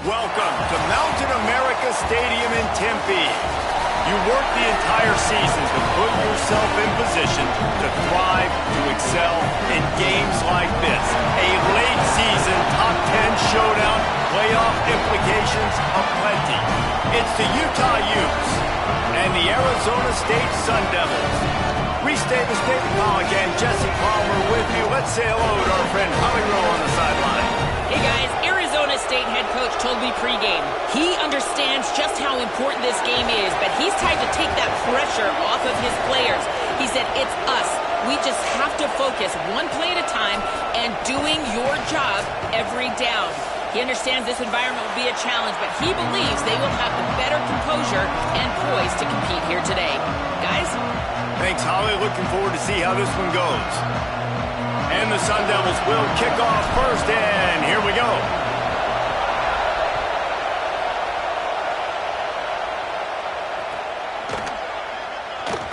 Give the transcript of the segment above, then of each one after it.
Welcome to Mountain America Stadium in Tempe. You work the entire season to put yourself in position to thrive, to excel in games like this. A late season top 10 showdown, playoff implications aplenty. It's the Utah Utes and the Arizona State Sun Devils. Reese Davis, David Pollack, and Jesse Palmer with you. Let's say hello to our friend Howie Rowe on the sideline. Hey guys, Arizona State head coach told me pregame he understands just how important this game is, but he's tried to take that pressure off of his players. He said, it's us. We just have to focus one play at a time and doing your job every down. He understands this environment will be a challenge, but he believes they will have the better composure and poise to compete here today. Guys? Thanks, Holly. Looking forward to see how this one goes. And the Sun Devils will kick off first, and here we go.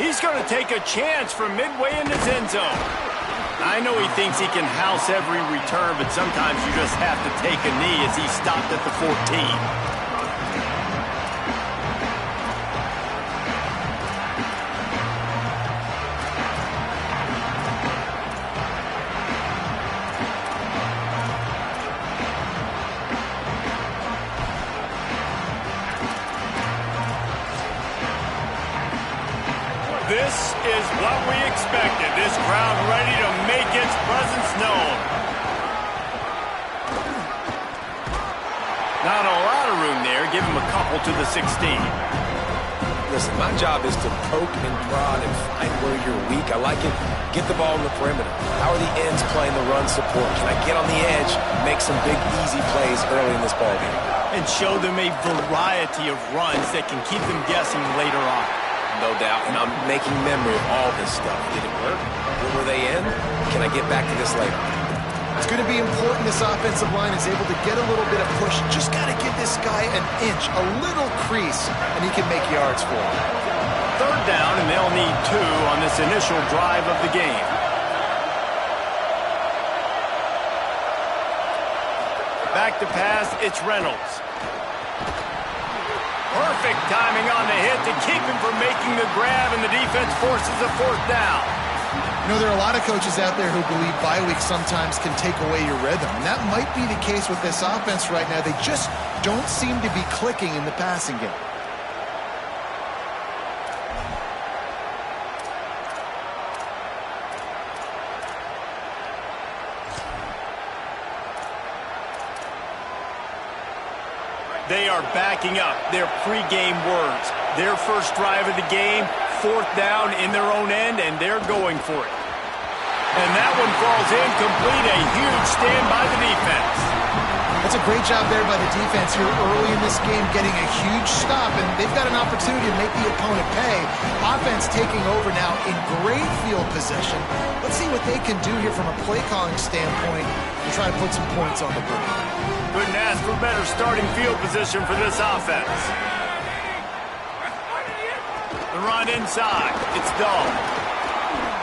He's going to take a chance from midway in his end zone. I know he thinks he can house every return, but sometimes you just have to take a knee as he stopped at the 14. This is what we expected. This crowd ready to make its presence known. Not a lot of room there. Give him a couple to the 16. Listen, my job is to poke and prod and find where you're weak. I like it. Get the ball in the perimeter. How are the ends playing the run support? Can I get on the edge, make some big, easy plays early in this ballgame? And show them a variety of runs that can keep them guessing later on. No doubt, and I'm making memory of all this stuff. Did it work? Where were they in? Can I get back to this later? It's going to be important this offensive line is able to get a little bit of push. Just got to give this guy an inch, a little crease, and he can make yards for him. Third down, and they'll need 2 on this initial drive of the game. Back to pass, it's Reynolds. Perfect timing on the hit to keep him from making the grab, and the defense forces a 4th down. You know, there are a lot of coaches out there who believe bye weeks sometimes can take away your rhythm, and that might be the case with this offense right now. They just don't seem to be clicking in the passing game. They are backing up their pregame words. Their first drive of the game, 4th down in their own end, and they're going for it. And that one falls incomplete. A huge stand by the defense. That's a great job there by the defense here early in this game, getting a huge stop, and they've got an opportunity to make the opponent pay. Offense taking over now in great field position. Let's see what they can do here from a play-calling standpoint and try to put some points on the board. Couldn't ask for better starting field position for this offense. The run inside. It's Dahl.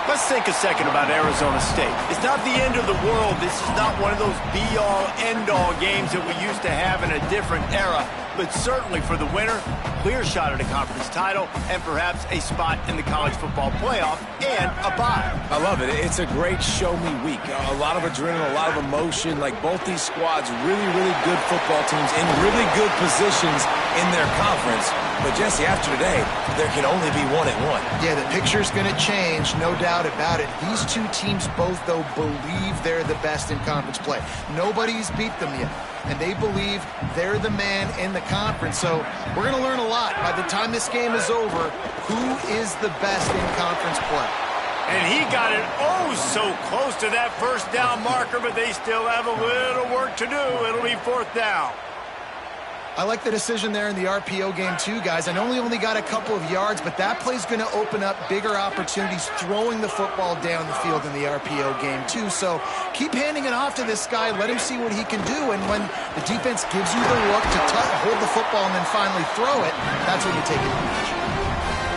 Let's think a second about Arizona State. It's not the end of the world. This is not one of those be-all, end-all games that we used to have in a different era. But certainly for the winner, clear shot at a conference title and perhaps a spot in the college football playoff and a bye. I love it. It's a great show-me week. A lot of adrenaline, a lot of emotion. Like both these squads, really, really good football teams in really good positions in their conference. But, Jesse, after today, there can only be 1-1. Yeah, the picture's going to change, no doubt about it. These two teams both, though, believe they're the best in conference play. Nobody's beat them yet, and they believe they're the man in the conference. So we're going to learn a lot. By the time this game is over, who is the best in conference play? And he got it oh so close to that first down marker, but they still have a little work to do. It'll be 4th down. I like the decision there in the RPO game too, guys. I know he only got a couple of yards, but that play's going to open up bigger opportunities throwing the football down the field in the RPO game too. So keep handing it off to this guy. Let him see what he can do. And when the defense gives you the look to hold the football and then finally throw it, that's when you take advantage.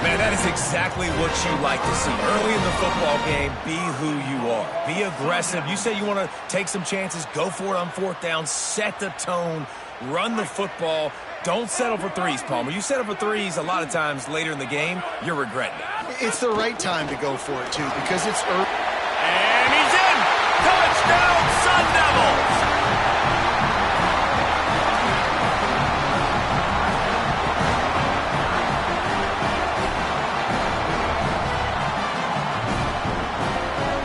Man, that is exactly what you like to see. Early in the football game, be who you are. Be aggressive. You say you want to take some chances, go for it on 4th down, set the tone Run the football. Don't settle for threes, Palmer. You settle for threes a lot of times later in the game, you're regretting it. It's the right time to go for it, too, because it's early. And he's in! Touchdown, Sun Devils!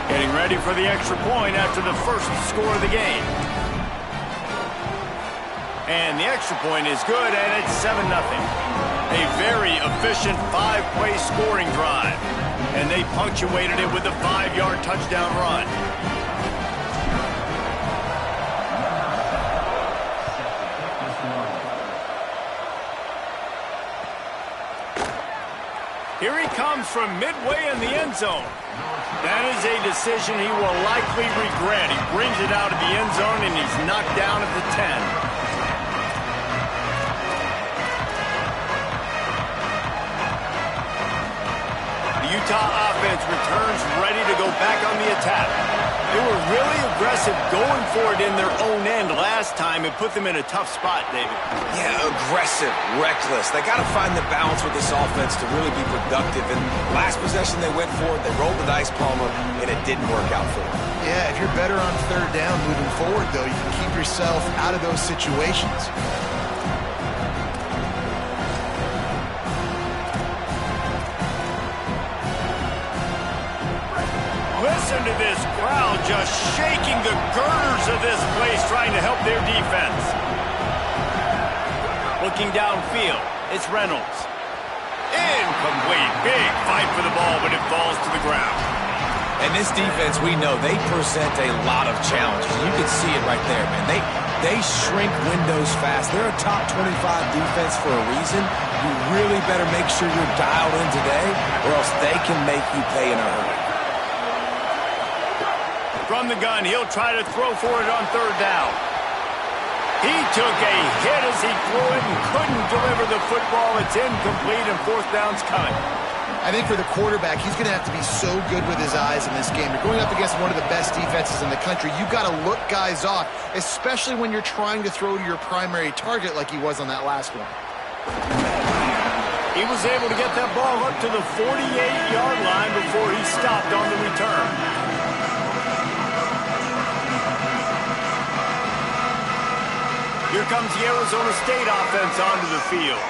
Getting ready for the extra point after the first score of the game. And the extra point is good, and it's 7-0. A very efficient 5-play scoring drive. And they punctuated it with a 5-yard touchdown run. Here he comes from midway in the end zone. That is a decision he will likely regret. He brings it out of the end zone, and he's knocked down at the 10. Utah offense returns ready to go back on the attack. They were really aggressive going for it in their own end last time and put them in a tough spot, David. Yeah, aggressive, reckless. They got to find the balance with this offense to really be productive. And last possession they went for it, they rolled the dice, Palmer, and it didn't work out for them. Yeah, if you're better on third down moving forward, though, you can keep yourself out of those situations. Listen to this crowd just shaking the girders of this place trying to help their defense. Looking downfield, it's Reynolds. Incomplete. Big fight for the ball, but it falls to the ground. And this defense, we know, they present a lot of challenges. You can see it right there, man. They shrink windows fast. They're a top 25 defense for a reason. You really better make sure you're dialed in today, or else they can make you pay in a hurry. From the gun, he'll try to throw for it on third down. He took a hit as he threw it and couldn't deliver the football. It's incomplete, and fourth down's coming. I think for the quarterback, he's going to have to be so good with his eyes in this game. You're going up against one of the best defenses in the country. You've got to look guys off, especially when you're trying to throw to your primary target like he was on that last one. He was able to get that ball up to the 48-yard line before he stopped on the return. Here comes the Arizona State offense onto the field.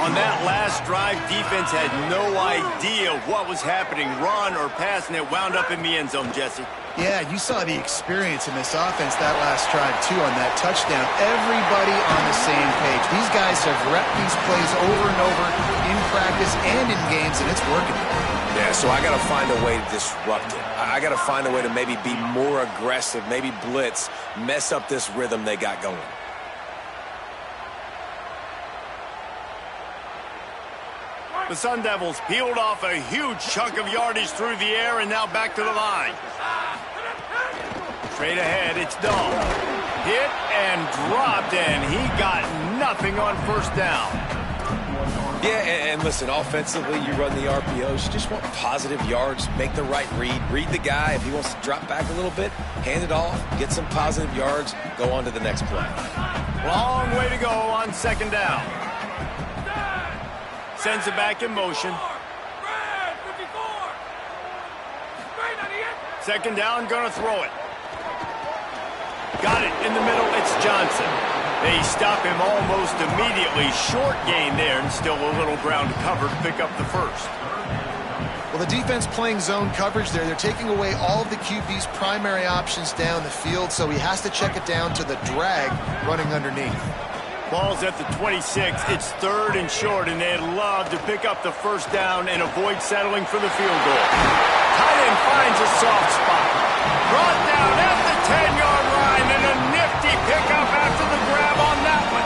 On that last drive, defense had no idea what was happening, run or pass, and it wound up in the end zone, Jesse. Yeah, you saw the experience in this offense that last drive, too, on that touchdown. Everybody on the same page. These guys have repped these plays over and over in practice and in games, and it's working. Yeah, so I got to find a way to disrupt it. I got to find a way to maybe be more aggressive, maybe blitz, mess up this rhythm they got going. The Sun Devils peeled off a huge chunk of yardage through the air and now back to the line. Straight ahead, it's Dahl. Hit and dropped, and he got nothing on first down. Yeah, and listen, offensively, you run the RPOs. You just want positive yards, make the right read. Read the guy. If he wants to drop back a little bit, hand it off, get some positive yards, go on to the next play. Long way to go on second down. Sends it back in motion. Second down, gonna throw it. Got it in the middle, it's Johnson. They stop him almost immediately. Short gain there, and still a little ground to cover to pick up the first. Well, the defense playing zone coverage there. They're taking away all of the QB's primary options down the field, so he has to check it down to the drag running underneath. Ball's at the 26. It's third and short, and they'd love to pick up the first down and avoid settling for the field goal. Tight end finds a soft spot. Brought down at the 10-yard line, and a nifty pickup after the grab on that one.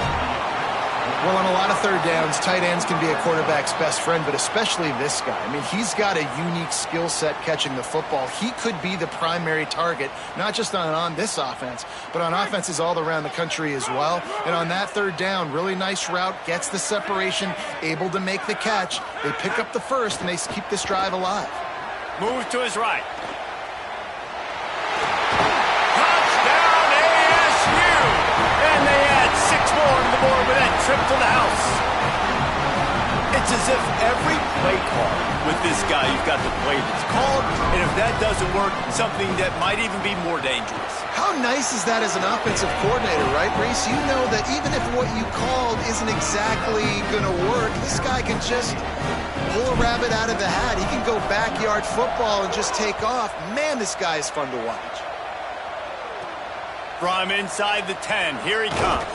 Well, on a lot of third downs, tight ends can be a quarterback's best friend, but especially this guy. I mean, he's got a unique skill set catching the football. He could be the primary target, not just on this offense, but on offenses all around the country as well. And on that third down, really nice route, gets the separation, able to make the catch. They pick up the first, and they keep this drive alive. Moves to his right. Touchdown ASU! And they add 6 more as if every play call with this guy, you've got the play that's called, and if that doesn't work, something that might even be more dangerous. How nice is that as an offensive coordinator, right, Reese? You know that even if what you called isn't exactly going to work, this guy can just pull a rabbit out of the hat. He can go backyard football and just take off. Man, this guy is fun to watch. From inside the 10, here he comes.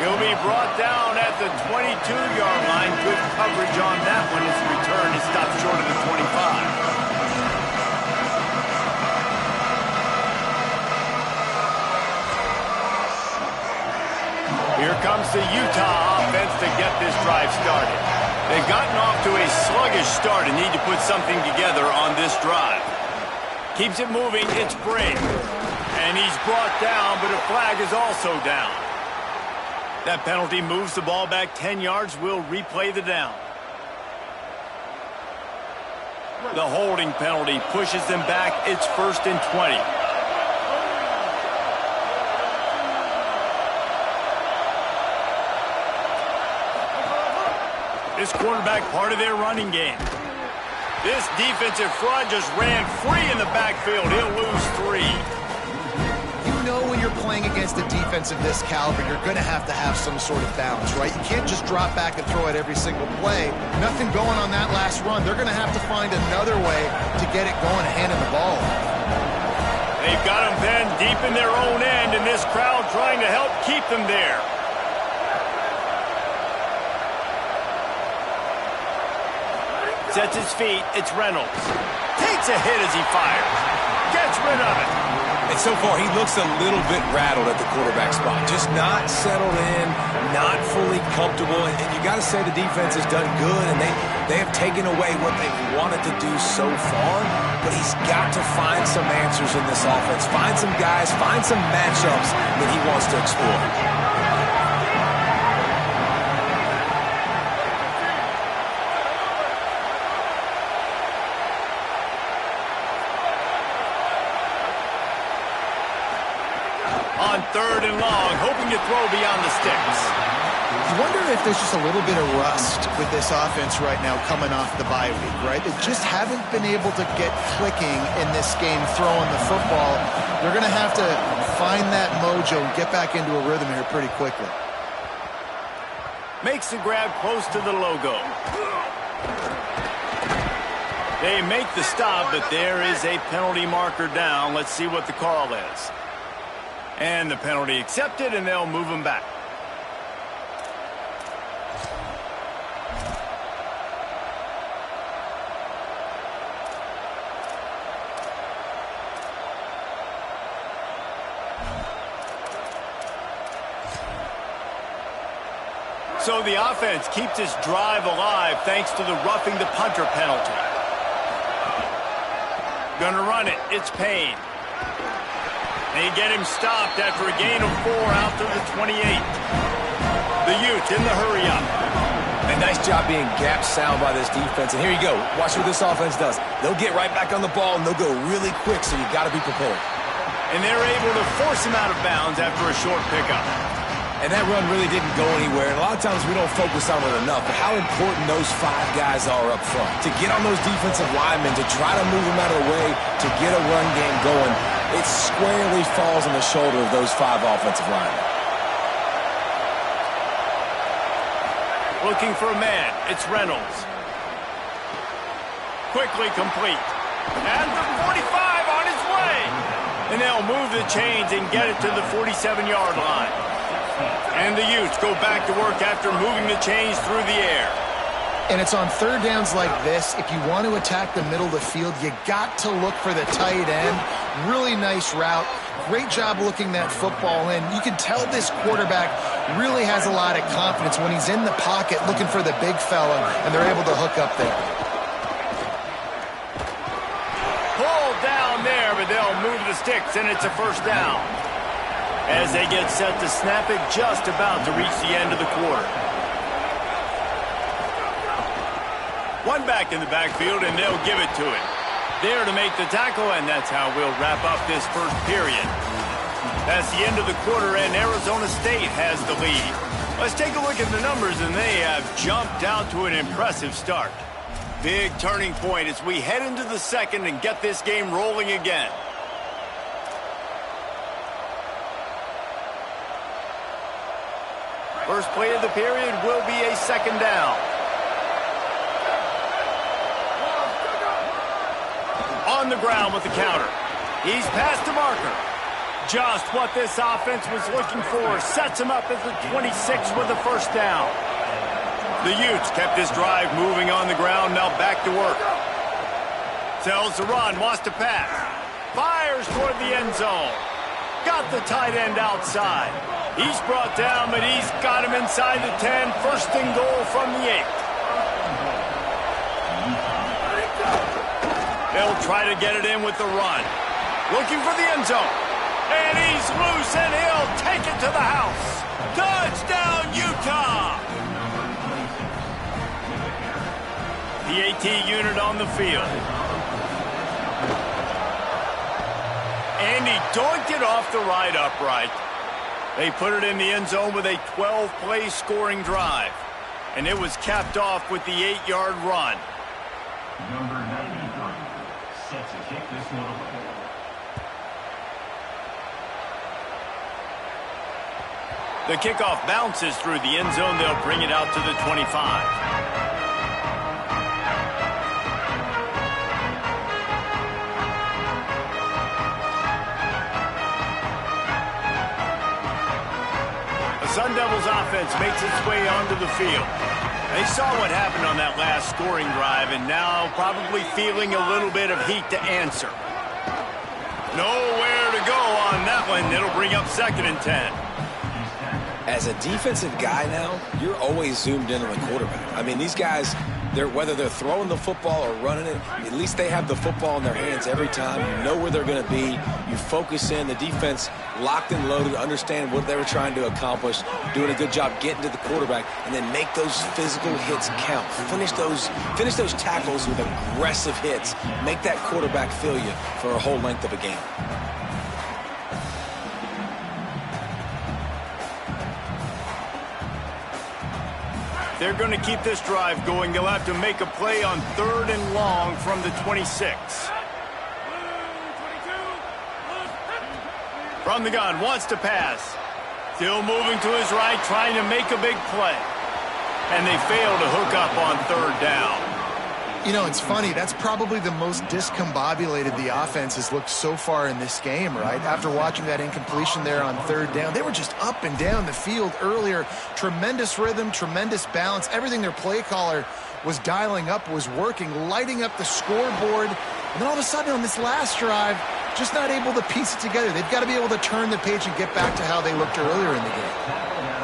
He'll be brought down at the 22-yard line. Good coverage on that one. His return is stopped short of the 25. Here comes the Utah offense to get this drive started. They've gotten off to a sluggish start and need to put something together on this drive. Keeps it moving, it's Brink. And he's brought down, but a flag is also down. That penalty moves the ball back 10 yards. We'll replay the down. The holding penalty pushes them back. It's 1st and 20. This quarterback part of their running game. This defensive front just ran free in the backfield. He'll lose 3. You know when you're playing against a defense of this caliber, you're going to have some sort of balance, right? You can't just drop back and throw it every single play. Nothing going on that last run. They're going to have to find another way to get it going, handing the ball. They've got them then deep in their own end, and this crowd trying to help keep them there. Sets his feet, it's Reynolds. Takes a hit as he fires. Gets rid of it. And so far, he looks a little bit rattled at the quarterback spot. Just not settled in, not fully comfortable. And you got to say the defense has done good, and they have taken away what they've wanted to do so far. But he's got to find some answers in this offense. Find some guys, find some matchups that he wants to explore. On 3rd and long, hoping to throw beyond the sticks. I wonder if there's just a little bit of rust with this offense right now coming off the bye week, right? They just haven't been able to get clicking in this game throwing the football. They're going to have to find that mojo and get back into a rhythm here pretty quickly. Makes the grab close to the logo. They make the stop, but there is a penalty marker down. Let's see what the call is. And the penalty accepted, and they'll move him back. So the offense keeps this drive alive thanks to the roughing the punter penalty. Gonna run it. It's Payne. They get him stopped after a gain of 4 out to the 28. The Utes in the hurry-up. A nice job being gap sound by this defense. And here you go. Watch what this offense does. They'll get right back on the ball, and they'll go really quick, so you got to be prepared. And they're able to force him out of bounds after a short pickup. And that run really didn't go anywhere. And a lot of times we don't focus on it enough, but how important those 5 guys are up front. To get on those defensive linemen, to try to move them out of the way, to get a run game going, it squarely falls on the shoulder of those 5 offensive linemen. Looking for a man. It's Reynolds. Quickly complete. And the 45 on his way. And they'll move the chains and get it to the 47-yard line. And the Utes go back to work after moving the chains through the air. And it's on 3rd downs like this. If you want to attack the middle of the field, you got to look for the tight end. Really nice route. Great job looking that football in. You can tell this quarterback really has a lot of confidence when he's in the pocket looking for the big fella, and they're able to hook up there. Pulled down there, but they'll move the sticks, and it's a 1st down. As they get set to snap it, just about to reach the end of the quarter. One back in the backfield, and they'll give it to him. There to make the tackle, and that's how we'll wrap up this 1st period. That's the end of the quarter, and Arizona State has the lead. Let's take a look at the numbers, and they have jumped out to an impressive start. Big turning point as we head into the second and get this game rolling again. First play of the period will be a second down. On the ground with the counter. He's past the marker. Just what this offense was looking for. Sets him up at the 26 with the first down. The Utes kept this drive moving on the ground. Now back to work. Tells the run. Wants to pass. Fires toward the end zone. Got the tight end outside. He's brought down, but he's got him inside the 10. First and goal from the 8. They'll try to get it in with the run. Looking for the end zone. And he's loose, and he'll take it to the house. Touchdown, Utah! The AT unit on the field. And he doinked it off the right upright. They put it in the end zone with a 12-play scoring drive. And it was capped off with the 8-yard run. Number 93 set to kick this one away. The kickoff bounces through the end zone. They'll bring it out to the 25. The Sun Devils offense makes its way onto the field. They saw what happened on that last scoring drive and now probably feeling a little bit of heat to answer. Nowhere to go on that one. It'll bring up second and 10. As a defensive guy now, you're always zoomed in on the quarterback. I mean, these guys, whether they're throwing the football or running it, at least they have the football in their hands every time. You know where they're going to be. You focus in. The defense locked and loaded, understand what they were trying to accomplish, doing a good job getting to the quarterback, and then make those physical hits count. Finish those tackles with aggressive hits. Make that quarterback feel you for a whole length of a game. They're going to keep this drive going. They'll have to make a play on 3rd and long from the 26. From the gun, wants to pass. Still moving to his right, trying to make a big play. And they fail to hook up on 3rd down. You know, it's funny. That's probably the most discombobulated the offense has looked so far in this game, right? After watching that incompletion there on 3rd down, they were just up and down the field earlier. Tremendous rhythm, tremendous balance. Everything their play caller was dialing up was working, lighting up the scoreboard. And then all of a sudden on this last drive, just not able to piece it together. They've got to be able to turn the page and get back to how they looked earlier in the game.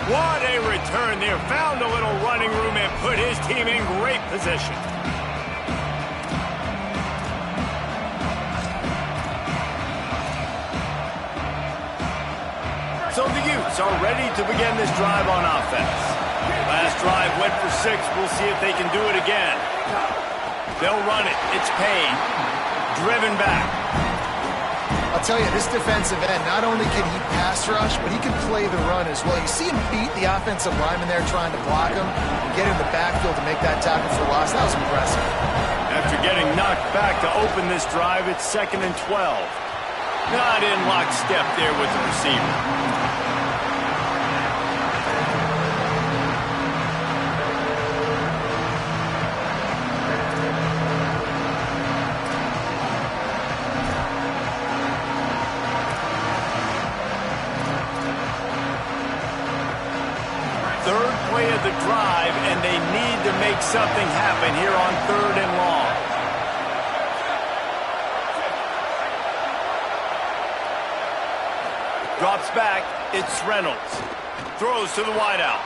What a return there. Found a little running room and put his team in great position. So the Utes are ready to begin this drive on offense. Last drive went for 6. We'll see if they can do it again. They'll run it. It's Payne. Driven back. I'll tell you, this defensive end, not only can he pass rush, but he can play the run as well. You see him beat the offensive lineman there trying to block him and get in the backfield to make that tackle for loss. That was impressive. After getting knocked back to open this drive, it's 2nd and 12. Not in lockstep there with the receiver. Third play of the drive, and they need to make something happen here on 3rd and long. Drops back. It's Reynolds. Throws to the wideout.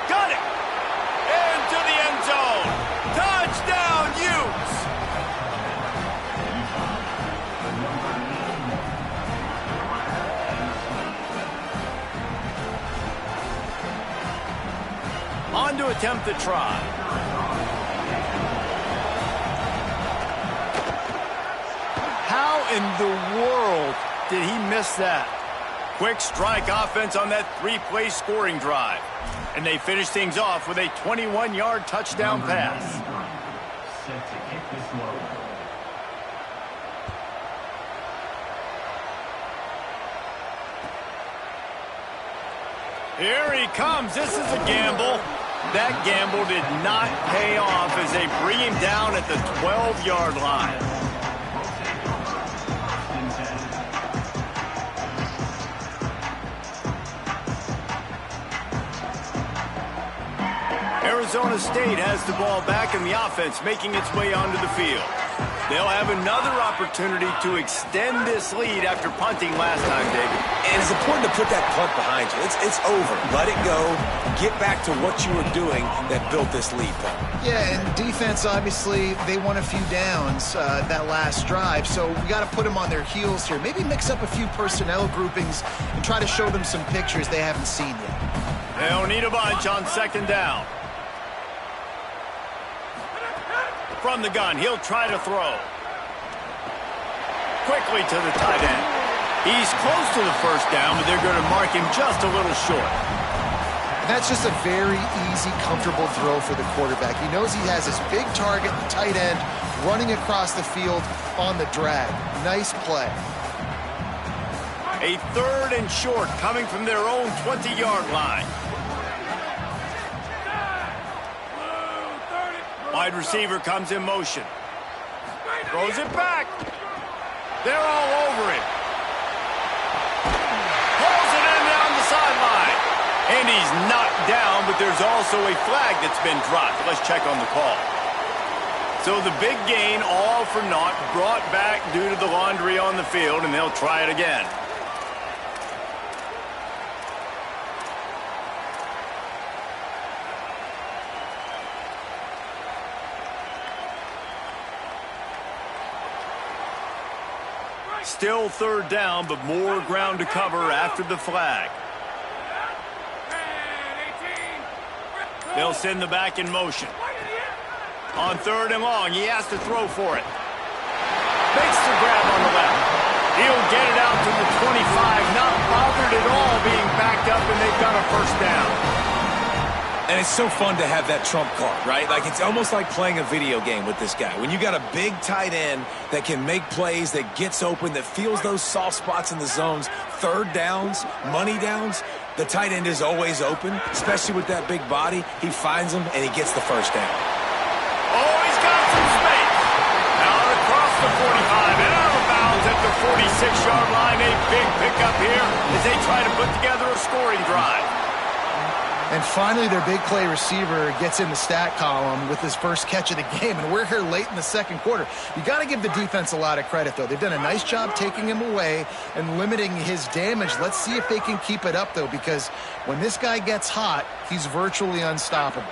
Got it! Into the end zone. Touchdown, Utes! On to attempt the try. How in the world did he miss that? Quick strike offense on that 3-play scoring drive. And they finish things off with a 21-yard touchdown pass. Set to kick this one. Here he comes. This is a gamble. That gamble did not pay off as they bring him down at the 12-yard line. Arizona State has the ball back in the offense, making its way onto the field. They'll have another opportunity to extend this lead after punting last time, David. And it's important to put that punt behind you. It's over. Let it go. Get back to what you were doing that built this lead, Paul. Yeah, and defense, obviously, they won a few downs that last drive, so we got to put them on their heels here. Maybe mix up a few personnel groupings and try to show them some pictures they haven't seen yet. They'll need a bunch on second down. From the gun, he'll try to throw. Quickly to the tight end. He's close to the first down, but they're going to mark him just a little short. That's just a very easy, comfortable throw for the quarterback. He knows he has his big target, the tight end, running across the field on the drag. Nice play. A 3rd and short coming from their own 20-yard line. Wide receiver comes in motion. Throws it back. They're all over him. Pulls it in down the sideline. And he's knocked down, but there's also a flag that's been dropped. Let's check on the call. So the big gain, all for naught, brought back due to the laundry on the field, and they'll try it again. Still 3rd down, but more ground to cover after the flag. They'll send the back in motion. On 3rd and long, he has to throw for it. Makes the grab on the left. He'll get it out to the 25, not bothered at all being backed up, and they've got a first down. And it's so fun to have that trump card, right? Like, it's almost like playing a video game with this guy. When you got a big tight end that can make plays, that gets open, that feels those soft spots in the zones, 3rd downs, money downs, the tight end is always open, especially with that big body. He finds them, and he gets the first down. Oh, he's got some space. Now across the 45 and out of bounds at the 46-yard line. A big pickup here as they try to put together a scoring drive. And finally, their big play receiver gets in the stat column with his first catch of the game, and we're here late in the second quarter. You got to give the defense a lot of credit, though. They've done a nice job taking him away and limiting his damage. Let's see if they can keep it up, though, because when this guy gets hot, he's virtually unstoppable.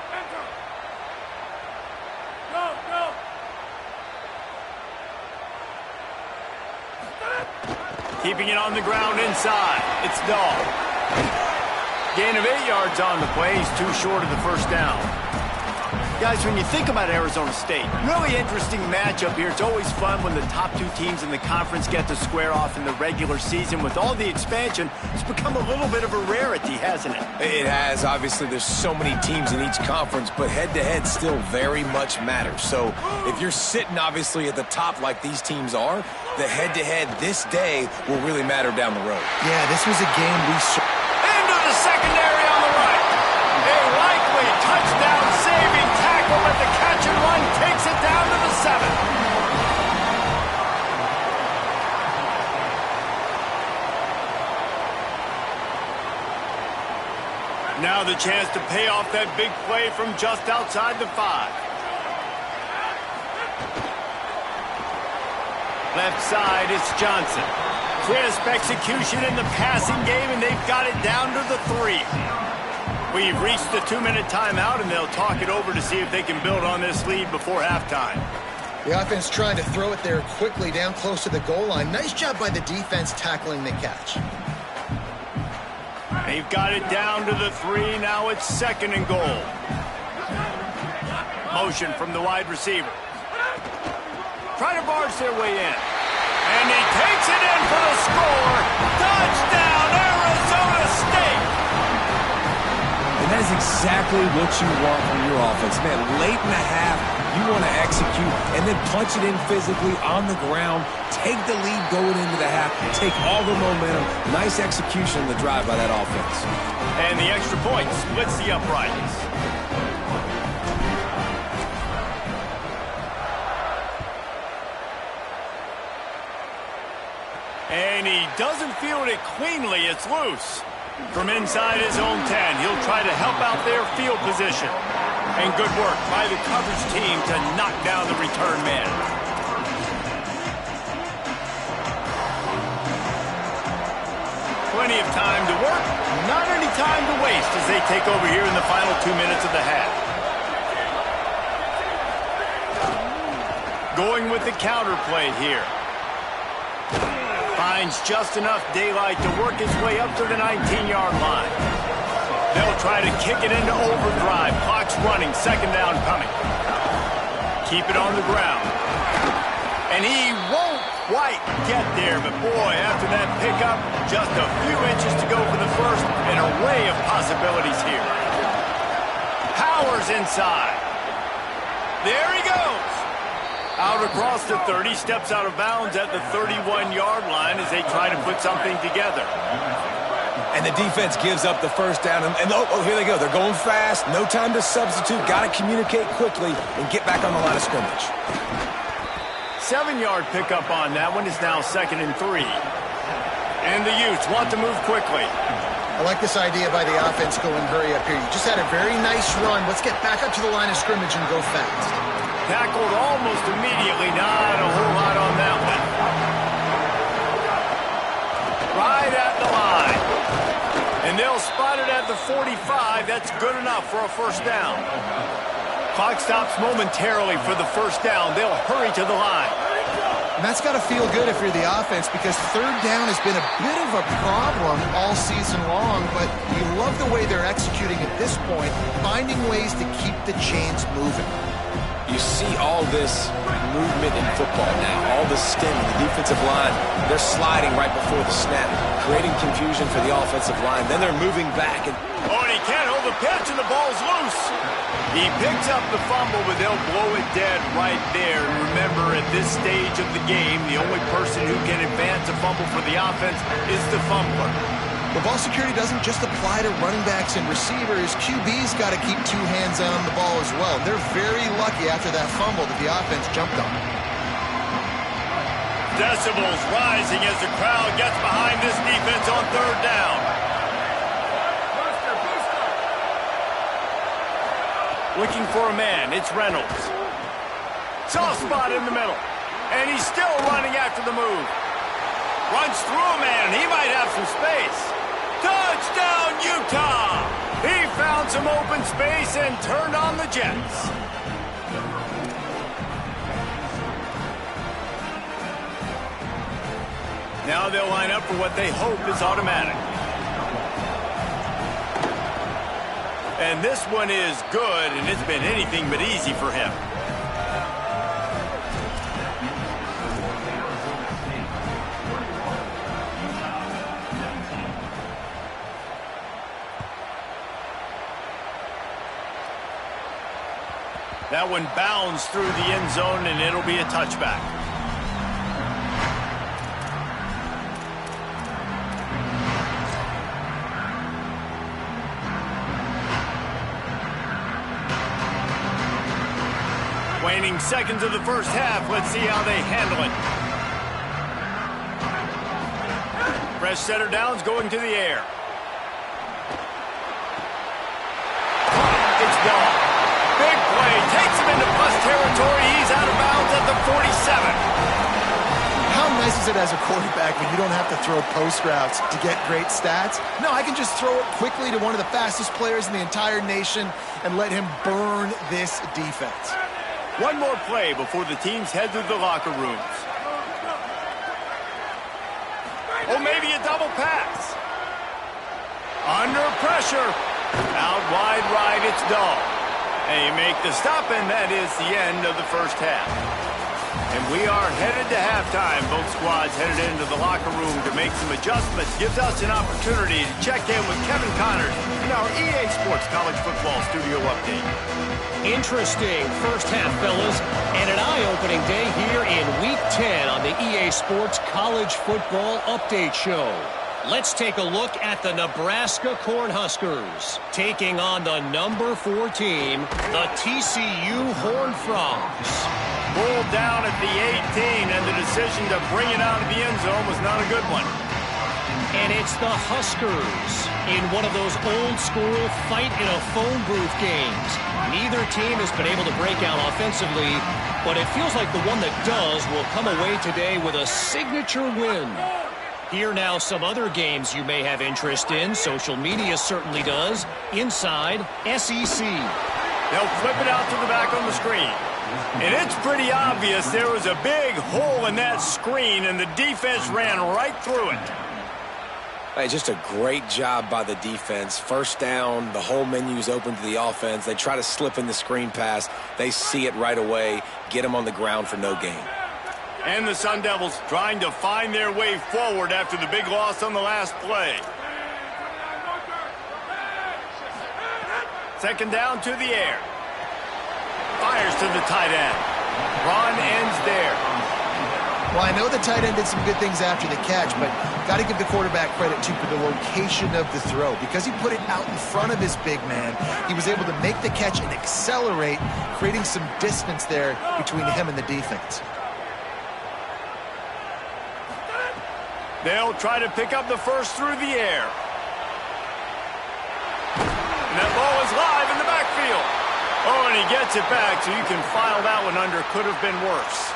Keeping it on the ground inside. It's Dahl. Gain of 8 yards on the play. He's too short of the first down. Guys, when you think about Arizona State, really interesting matchup here. It's always fun when the top 2 teams in the conference get to square off in the regular season. With all the expansion, it's become a little bit of a rarity, hasn't it? It has. Obviously, there's so many teams in each conference, but head-to-head still very much matters. So if you're sitting, obviously, at the top like these teams are, the head-to-head this day will really matter down the road. Yeah, this was a game we saw. Into the secondary on the right. A likely touchdown-saving tackle, but the catch and run takes it down to the 7. Now the chance to pay off that big play from just outside the 5. Left side, it's Johnson. Crisp execution in the passing game, and they've got it down to the 3. We've reached the 2-minute timeout, and they'll talk it over to see if they can build on this lead before halftime. The offense trying to throw it there quickly down close to the goal line. Nice job by the defense tackling the catch. They've got it down to the 3. Now it's 2nd and goal. Motion from the wide receiver. Try to barge their way in. And he takes it in for the score. Touchdown, Arizona State! And that is exactly what you want from your offense. Man, late in the half, you want to execute and then punch it in physically on the ground, take the lead going into the half, take all the momentum. Nice execution on the drive by that offense. And the extra point splits the uprights. And he doesn't field it cleanly. It's loose. From inside his own 10, he'll try to help out their field position. And good work by the coverage team to knock down the return man. Plenty of time to work, not any time to waste as they take over here in the final 2 minutes of the half. Going with the counter play here. Finds just enough daylight to work his way up to the 19-yard line. They'll try to kick it into overdrive. Clock's running, second down coming. Keep it on the ground. And he won't quite get there, but boy, after that pickup, just a few inches to go for the first. An array of possibilities here. Powers inside. There he goes. Out across the 30, steps out of bounds at the 31-yard line as they try to put something together. And the defense gives up the first down. And oh, here they go. They're going fast. No time to substitute. Got to communicate quickly and get back on the line of scrimmage. 7-yard pickup on that one is now 2nd and 3. And the Utes want to move quickly. I like this idea by the offense going hurry up here. You just had a very nice run. Let's get back up to the line of scrimmage and go fast. Tackled almost immediately. Not a whole lot on that one. Right at the line. And they'll spot it at the 45. That's good enough for a first down. Clock stops momentarily for the first down. They'll hurry to the line. And that's got to feel good if you're the offense, because third down has been a bit of a problem all season long, but you love the way they're executing at this point, finding ways to keep the chains moving. You see all this movement in football now, all the stemming, the defensive line, they're sliding right before the snap, creating confusion for the offensive line. Then they're moving back. And he can't hold the pitch, and the ball's loose. He picks up the fumble, but they'll blow it dead right there. And remember, at this stage of the game, the only person who can advance a fumble for the offense is the fumbler. Well, ball security doesn't just apply to running backs and receivers. QB's got to keep two hands on the ball as well. They're very lucky after that fumble that the offense jumped on. Decibels rising as the crowd gets behind this defense on third down. Looking for a man, it's Reynolds. Soft spot in the middle. And he's still running after the move. Runs through a man, he might have some space. Touchdown, Utah! He found some open space and turned on the Jets. Now they'll line up for what they hope is automatic. And this one is good, and it's been anything but easy for him. That one bounds through the end zone, and it'll be a touchback. Waning seconds of the first half. Let's see how they handle it. Fresh setter downs going to the air. It's gone. Big play. Takes him into plus territory. He's out of bounds at the 47. How nice is it as a quarterback when you don't have to throw post routes to get great stats? No, I can just throw it quickly to one of the fastest players in the entire nation and let him burn this defense. One more play before the teams head to the locker rooms. Oh, maybe a double pass. Under pressure. Out wide right, it's Dahl. And you make the stop, and that is the end of the first half. And we are headed to halftime. Both squads headed into the locker room to make some adjustments. Gives us an opportunity to check in with Kevin Connors in our EA Sports College Football Studio Update. Interesting first half, fellas, and an eye-opening day here in Week 10 on the EA Sports College Football Update Show. Let's take a look at the Nebraska Cornhuskers taking on the number 4 team, the TCU Horned Frogs. Pulled down at the 18, and the decision to bring it out of the end zone was not a good one. And it's the Huskers in one of those old-school fight-in-a-phone booth games. Neither team has been able to break out offensively, but it feels like the one that does will come away today with a signature win. Here now some other games you may have interest in. Social media certainly does. Inside SEC. They'll flip it out to the back on the screen. And it's pretty obvious there was a big hole in that screen, and the defense ran right through it. Hey, just a great job by the defense. First down, the whole menu's open to the offense. They try to slip in the screen pass. They see it right away, get them on the ground for no gain. And the Sun Devils trying to find their way forward after the big loss on the last play. Second down to the air. Fires to the tight end. Run ends there. Well, I know the tight end did some good things after the catch, but got to give the quarterback credit, too, for the location of the throw. Because he put it out in front of his big man, he was able to make the catch and accelerate, creating some distance there between him and the defense. They'll try to pick up the first through the air. And that ball is live in the backfield. Oh, and he gets it back, so you can file that one under. Could have been worse.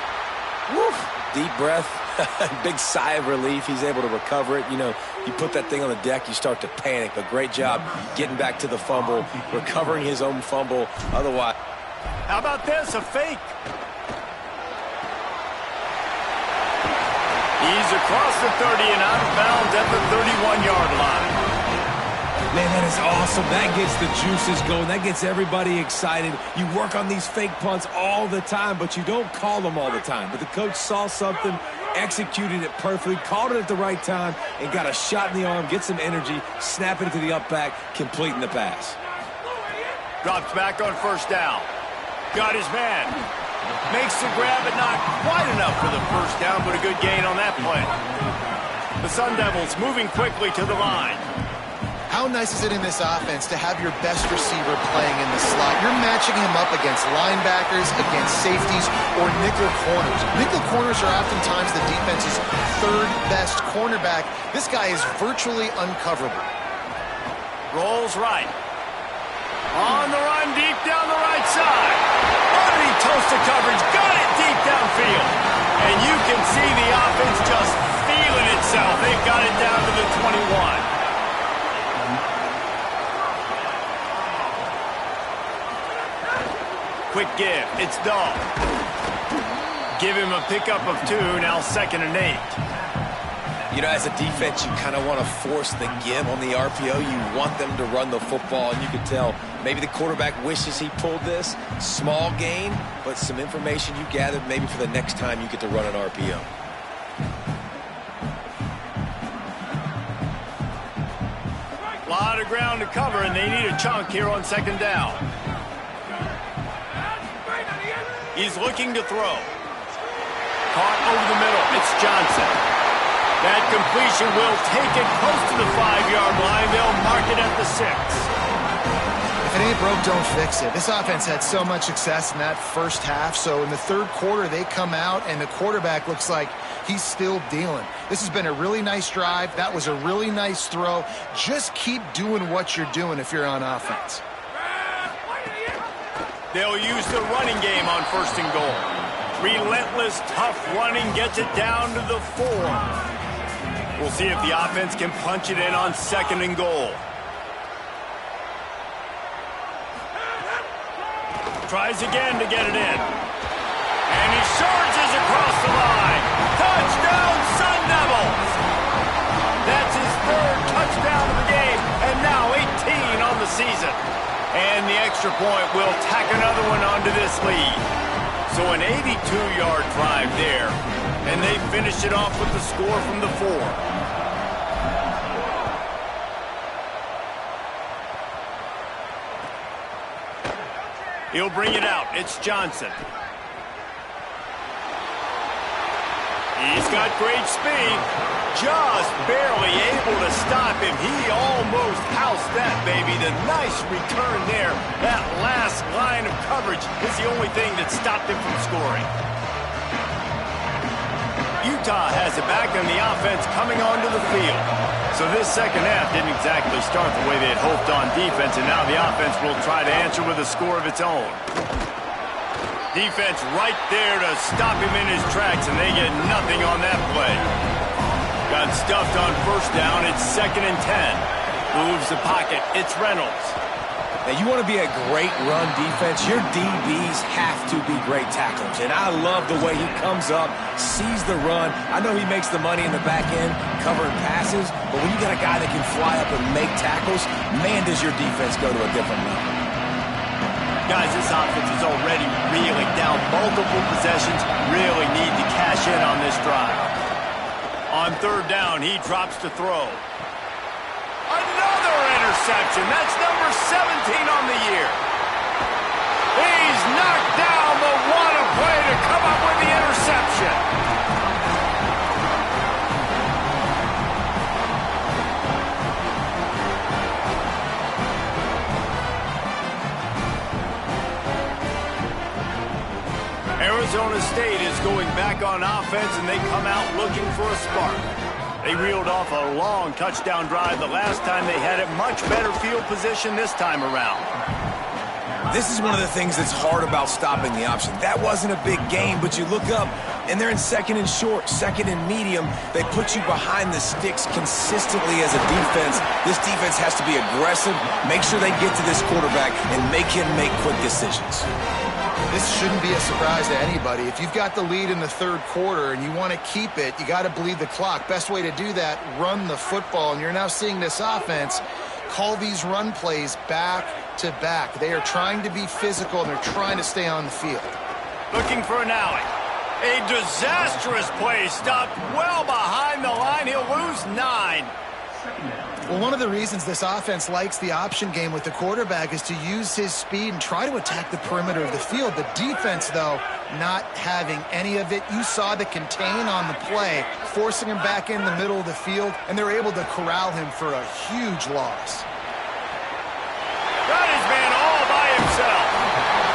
Woo. Deep breath, big sigh of relief. He's able to recover it. You know, you put that thing on the deck, you start to panic. But great job getting back to the fumble, recovering his own fumble. Otherwise, how about this? A fake. He's across the 30 and out of bounds at the 31-yard line. Man, that is awesome. That gets the juices going. That gets everybody excited. You work on these fake punts all the time, but you don't call them all the time. But the coach saw something, executed it perfectly, called it at the right time, and got a shot in the arm, get some energy, snap it to the up back, completing the pass. Drops back on first down. Got his man. Makes the grab, but not quite enough for the first down, but a good gain on that play. The Sun Devils moving quickly to the line. How nice is it in this offense to have your best receiver playing in the slot? You're matching him up against linebackers, against safeties, or nickel corners. Nickel corners are oftentimes the defense's third best cornerback. This guy is virtually uncoverable. Rolls right. On the run, deep down the right side. Underneath toasted coverage, got it deep downfield. And you can see the offense just feeling itself. They've got it down to the 21. Quick give. It's Dahl. Give him a pickup of 2, now 2nd and 8. you know, as a defense, you kind of want to force the give on the RPO. You want them to run the football, and you can tell maybe the quarterback wishes he pulled this. Small gain, but some information you gathered maybe for the next time you get to run an RPO. A lot of ground to cover, and they need a chunk here on 2nd down. He's looking to throw. Caught over the middle. It's Johnson. That completion will take it close to the 5-yard line. They'll mark it at the 6. If it ain't broke, don't fix it. This offense had so much success in that first half, so in the third quarter they come out and the quarterback looks like he's still dealing. This has been a really nice drive. That was a really nice throw. Just keep doing what you're doing if you're on offense. They'll use the running game on 1st and goal. Relentless, tough running gets it down to the 4. We'll see if the offense can punch it in on 2nd and goal. Tries again to get it in. And he surges across the line. Touchdown, Sun Devils! That's his 3rd touchdown of the game, and now 18 on the season. And the extra point will tack another one onto this lead. So an 82-yard drive there, and they finish it off with the score from the 4. He'll bring it out. It's Johnson. He's got great speed. Just barely able to stop him. He almost housed that, baby. The nice return there. That last line of coverage is the only thing that stopped him from scoring. Utah has it back on the offense coming onto the field. So this second half didn't exactly start the way they had hoped on defense, and now the offense will try to answer with a score of its own. Defense right there to stop him in his tracks, and they get nothing on that play. Got stuffed on first down. It's 2nd and 10. Moves the pocket. It's Reynolds. Now, you want to be a great run defense, your DBs have to be great tacklers. And I love the way he comes up, sees the run. I know he makes the money in the back end covering passes, but when you got a guy that can fly up and make tackles, man, does your defense go to a different level. Guys, this offense is already reeling down multiple possessions. Really need to cash in on this drive. On 3rd down, he drops to throw. Another interception. That's number 17 on the year. He's knocked down, but what a play to come up with the interception. Arizona State is going back on offense, and they come out looking for a spark. They reeled off a long touchdown drive the last time. They had a much better field position this time around. This is one of the things that's hard about stopping the option. That wasn't a big gain, but you look up, and they're in 2nd and short, 2nd and medium. They put you behind the sticks consistently as a defense. This defense has to be aggressive, make sure they get to this quarterback, and make him make quick decisions. This shouldn't be a surprise to anybody. If you've got the lead in the 3rd quarter and you want to keep it, you got to bleed the clock. Best way to do that, run the football. And you're now seeing this offense call these run plays back to back. They are trying to be physical, and they're trying to stay on the field. Looking for an alley. A disastrous play stopped well behind the line. He'll lose 9. Well, one of the reasons this offense likes the option game with the quarterback is to use his speed and try to attack the perimeter of the field. The defense, though, not having any of it. You saw the contain on the play, forcing him back in the middle of the field, and they're able to corral him for a huge loss. Got his man all by himself.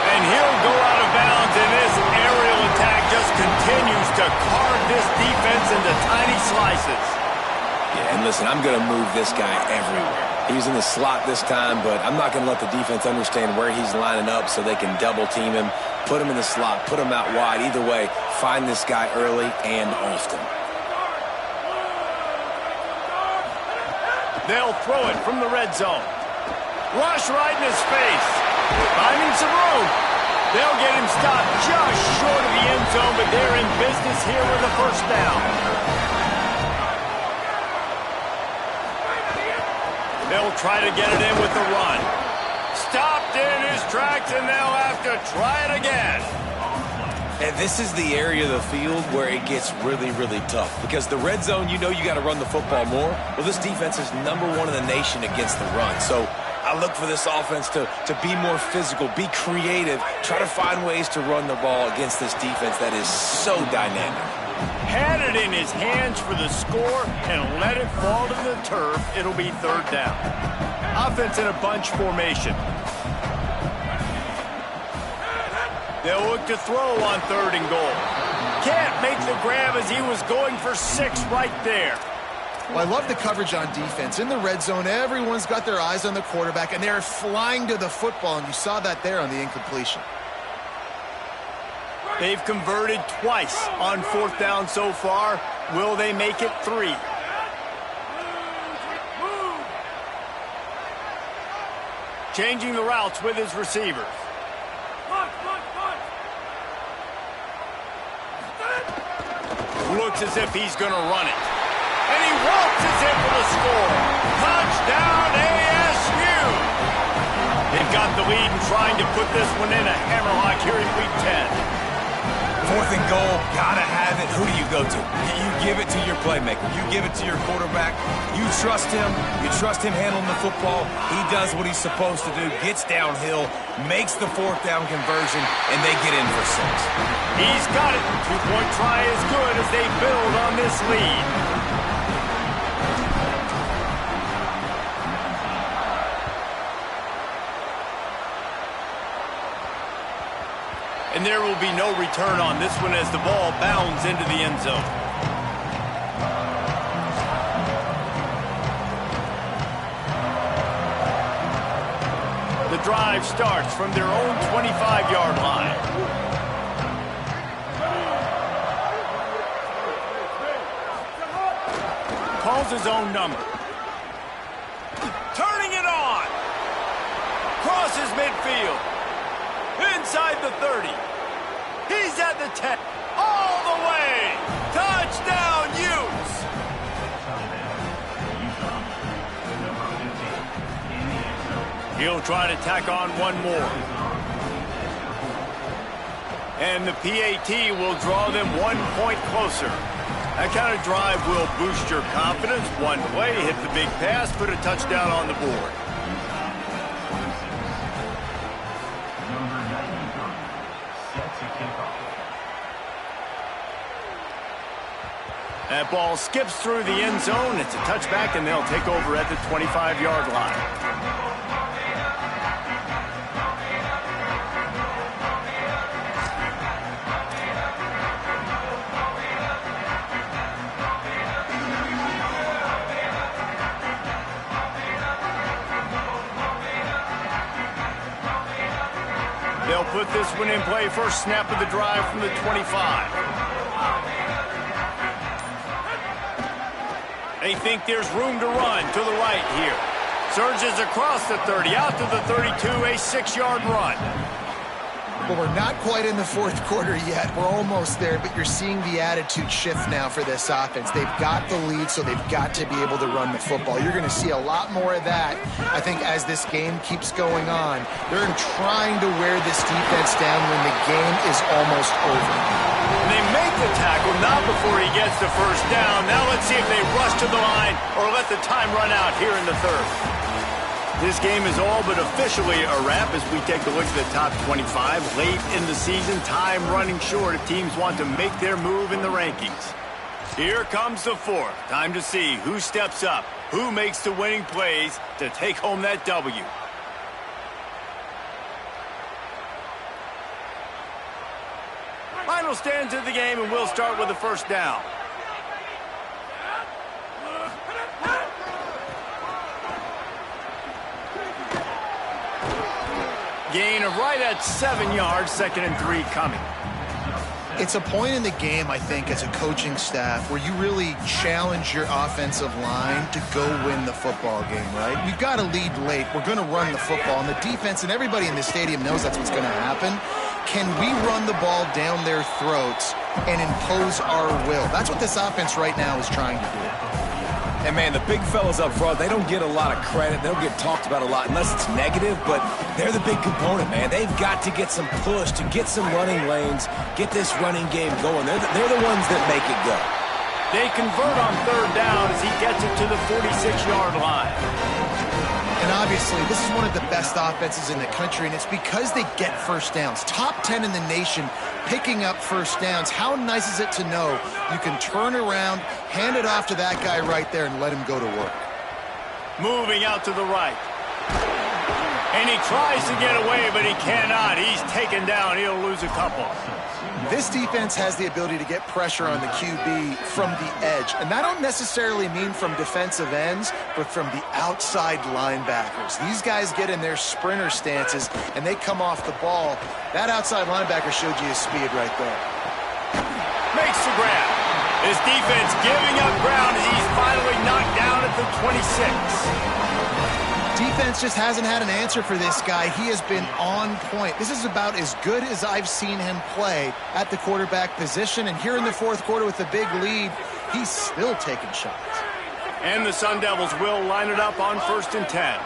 And he'll go out of bounds, and this aerial attack just continues to carve this defense into tiny slices. Yeah, and listen, I'm going to move this guy everywhere. He's in the slot this time, but I'm not going to let the defense understand where he's lining up so they can double team him, put him in the slot, put him out wide. Either way, find this guy early and often. They'll throw it from the red zone. Rush right in his face. Finding some room. They'll get him stopped just short of the end zone, but they're in business here with a 1st down. They'll try to get it in with the run. Stopped in his tracks, and they'll have to try it again. And this is the area of the field where it gets really, really tough. Because the red zone, you know you got to run the football more. Well, this defense is #1 in the nation against the run. So I look for this offense to be more physical, be creative, try to find ways to run the ball against this defense that is so dynamic. Had it in his hands for the score and let it fall to the turf, it'll be 3rd down. Offense in a bunch formation. They'll look to throw on 3rd and goal. Can't make the grab as he was going for 6 right there. Well, I love the coverage on defense. In the red zone, everyone's got their eyes on the quarterback, and they're flying to the football, and you saw that there on the incompletion. They've converted twice on 4th down so far. Will they make it 3? Changing the routes with his receivers. Looks as if he's going to run it. And he waltzes in for the score. Touchdown, ASU! They've got the lead and trying to put this one in a hammerlock here in Week 10. 4th and goal, gotta have it. Who do you go to? You give it to your playmaker. You give it to your quarterback. You trust him. You trust him handling the football. He does what he's supposed to do, gets downhill, makes the 4th down conversion, and they get in for 6. He's got it. 2-point try is good as they build on this lead. And there will be no return on this one as the ball bounds into the end zone. The drive starts from their own 25-yard line. Calls his own number. Turning it on. Crosses midfield. Inside the 30. He's at the 10. All the way. Touchdown, Utes. He'll try to tack on one more. And the PAT will draw them 1 point closer. That kind of drive will boost your confidence. One play, hit the big pass, put a touchdown on the board. That ball skips through the end zone. It's a touchback, and they'll take over at the 25-yard line. They'll put this one in play. First snap of the drive from the 25. They think there's room to run to the right here. Surges across the 30, out to the 32, a 6-yard run. Well, we're not quite in the 4th quarter yet. We're almost there, but you're seeing the attitude shift now for this offense. They've got the lead, so they've got to be able to run the football. You're going to see a lot more of that, I think, as this game keeps going on. They're trying to wear this defense down when the game is almost over. They make the tackle, not before he gets the first down. Now let's see if they rush to the line or let the time run out here in the 3rd. This game is all but officially a wrap as we take a look at the top 25. Late in the season, time running short if teams want to make their move in the rankings. Here comes the 4th. Time to see who steps up, who makes the winning plays to take home that W. Final stands of the game, and we'll start with the first down. Gain of right at 7 yards, 2nd and 3 coming. It's a point in the game, I think, as a coaching staff where you really challenge your offensive line to go win the football game, right? We've got to lead late. We're going to run the football, and the defense and everybody in the stadium knows that's what's going to happen. Can we run the ball down their throats and impose our will? That's what this offense right now is trying to do. And, man, the big fellas up front, they don't get a lot of credit. They don't get talked about a lot unless it's negative, but they're the big component, man. They've got to get some push, to get some running lanes, get this running game going. They're the ones that make it go. They convert on 3rd down as he gets it to the 46-yard line. And obviously, this is one of the best offenses in the country, and it's because they get first downs. Top 10 in the nation picking up first downs. How nice is it to know you can turn around, hand it off to that guy right there, and let him go to work. Moving out to the right. And he tries to get away, but he cannot. He's taken down. He'll lose a couple. This defense has the ability to get pressure on the QB from the edge. And that don't necessarily mean from defensive ends, but from the outside linebackers. These guys get in their sprinter stances, and they come off the ball. That outside linebacker showed you his speed right there. Makes the grab. His defense giving up ground as he's finally knocked down at the 26. Defense just hasn't had an answer for this guy. He has been on point. This is about as good as I've seen him play at the quarterback position. And here in the 4th quarter with the big lead, he's still taking shots. And the Sun Devils will line it up on 1st and 10.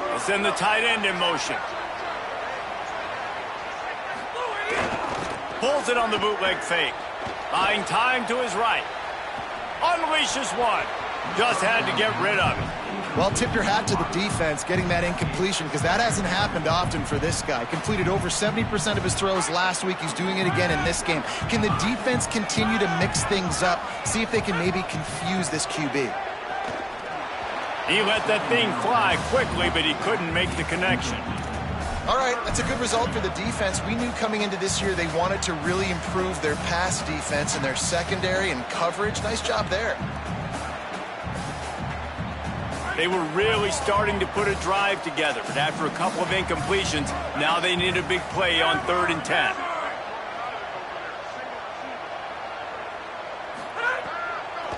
They'll send the tight end in motion. Pulls it on the bootleg fake. Buying time to his right. Unleashes one. Just had to get rid of it. Well, tip your hat to the defense getting that incompletion because that hasn't happened often for this guy. Completed over 70% of his throws last week. He's doing it again in this game. Can the defense continue to mix things up? See if they can maybe confuse this QB. He let that thing fly quickly, but he couldn't make the connection. All right, that's a good result for the defense. We knew coming into this year they wanted to really improve their pass defense and their secondary and coverage. Nice job there. They were really starting to put a drive together, but after a couple of incompletions, now they need a big play on 3rd and 10.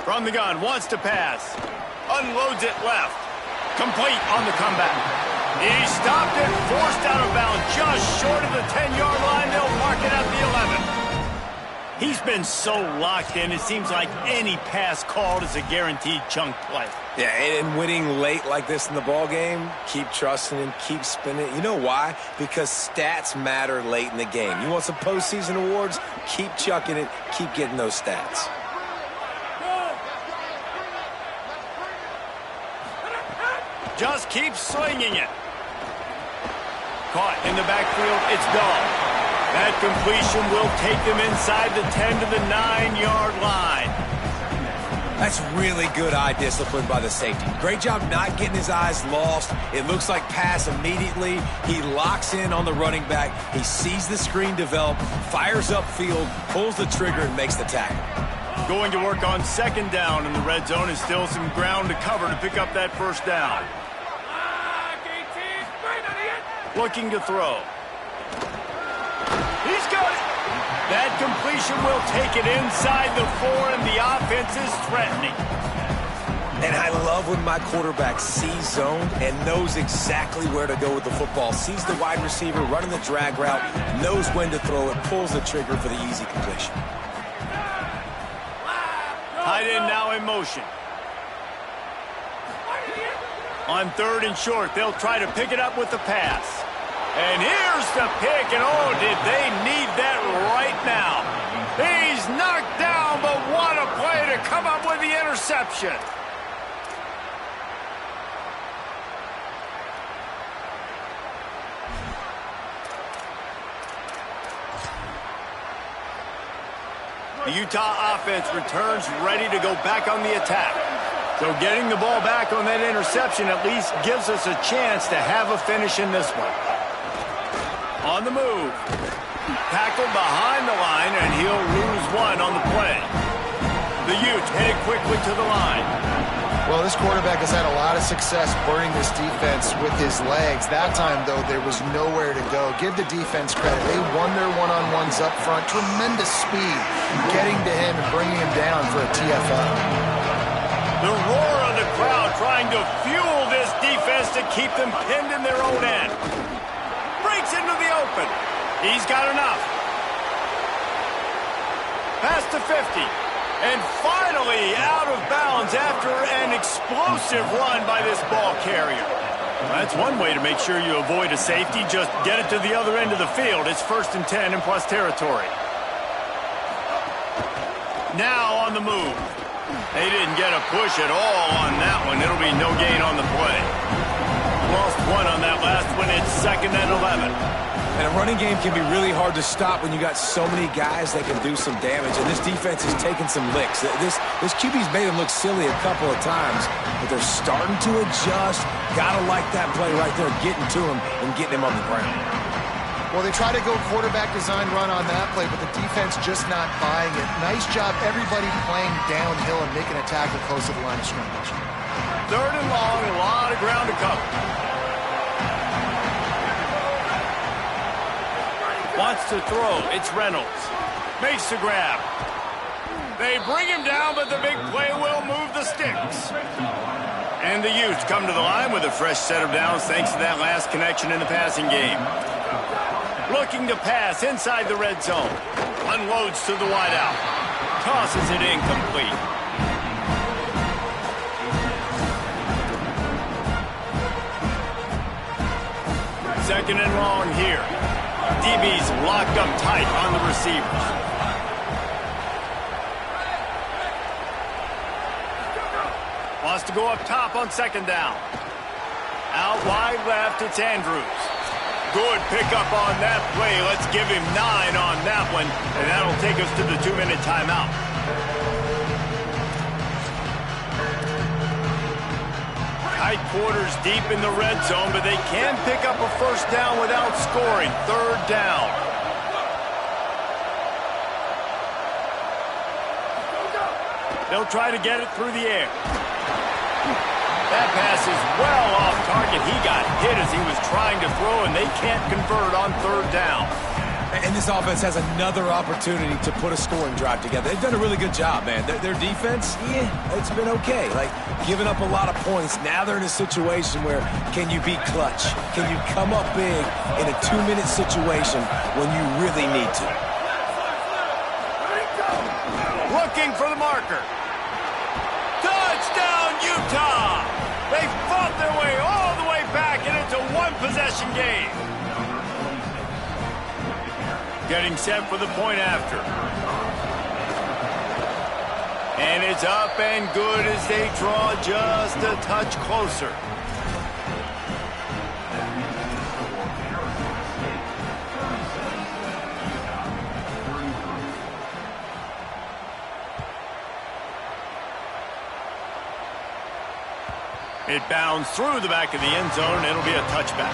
From the gun, wants to pass. Unloads it left. Complete on the comeback. He stopped it, forced out of bounds, just short of the 10-yard line. They'll mark it at the 11. He's been so locked in, it seems like any pass called is a guaranteed chunk play. Yeah, and winning late like this in the ball game, keep trusting him, keep spinning. You know why? Because stats matter late in the game. You want some postseason awards? Keep chucking it, keep getting those stats. Just keep slinging it. Caught in the backfield, it's Dahl. That completion will take them inside the 10 to the 9-yard line. That's really good eye discipline by the safety. Great job not getting his eyes lost. It looks like pass immediately. He locks in on the running back. He sees the screen develop, fires upfield, pulls the trigger, and makes the tackle. Going to work on 2nd down in the red zone and still some ground to cover to pick up that 1st down. Looking to throw. He's got it. That completion will take it inside the 4, and the offense is threatening. And I love when my quarterback sees zone and knows exactly where to go with the football. Sees the wide receiver running the drag route, knows when to throw it, pulls the trigger for the easy completion. Tight end now in motion. On 3rd and short, they'll try to pick it up with the pass. And here's the pick, and oh, did they need that right now. He's knocked down, but what a play to come up with the interception. The Utah offense returns ready to go back on the attack. So getting the ball back on that interception at least gives us a chance to have a finish in this one. On the move. Tackled behind the line, and he'll lose one on the play. The Utes headed quickly to the line. Well, this quarterback has had a lot of success burning this defense with his legs. That time, though, there was nowhere to go. Give the defense credit. They won their one-on-ones up front. Tremendous speed getting to him and bringing him down for a TFL. The roar of the crowd trying to fuel this defense to keep them pinned in their own end. Breaks into the open. He's got enough. Past the 50. And finally out of bounds after an explosive run by this ball carrier. That's one way to make sure you avoid a safety. Just get it to the other end of the field. It's 1st and 10 in plus territory. Now on the move. They didn't get a push at all on that one. It'll be no gain on the play. Lost one on that last one. It's 2nd and 11. And a running game can be really hard to stop when you got so many guys that can do some damage. And this defense is taking some licks. This QB's made them look silly a couple of times, but they're starting to adjust. Gotta like that play right there, getting to him and getting him on the ground. Well, they try to go quarterback design run on that play, but the defense just not buying it. Nice job, everybody playing downhill and making a tackle close to the line of scrimmage. 3rd and long, a lot of ground to cover. Wants to throw. It's Reynolds. Makes the grab. They bring him down, but the big play will move the sticks. And the Utes come to the line with a fresh set of downs thanks to that last connection in the passing game. Looking to pass inside the red zone. Unloads to the wideout. Tosses it incomplete. Second and long here. DB's locked up tight on the receivers. Wants to go up top on second down. Out wide left, it's Andrews. Good pickup on that play. Let's give him 9 on that one, and that'll take us to the 2-minute timeout. Tight quarters deep in the red zone, but they can pick up a first down without scoring. Third down. They'll try to get it through the air. That pass is well off target. He got hit as he was trying to throw, and they can't convert on third down. And this offense has another opportunity to put a scoring drive together. They've done a really good job, man. Their defense, yeah, it's been okay. Like, giving up a lot of points. Now they're in a situation where can you be clutch? Can you come up big in a 2-minute situation when you really need to? Looking for the marker. Touchdown, Utah! They fought their way all the way back, and it's a one-possession game. Getting set for the point after. And it's up and good as they draw just a touch closer. It bounds through the back of the end zone, and it'll be a touchback.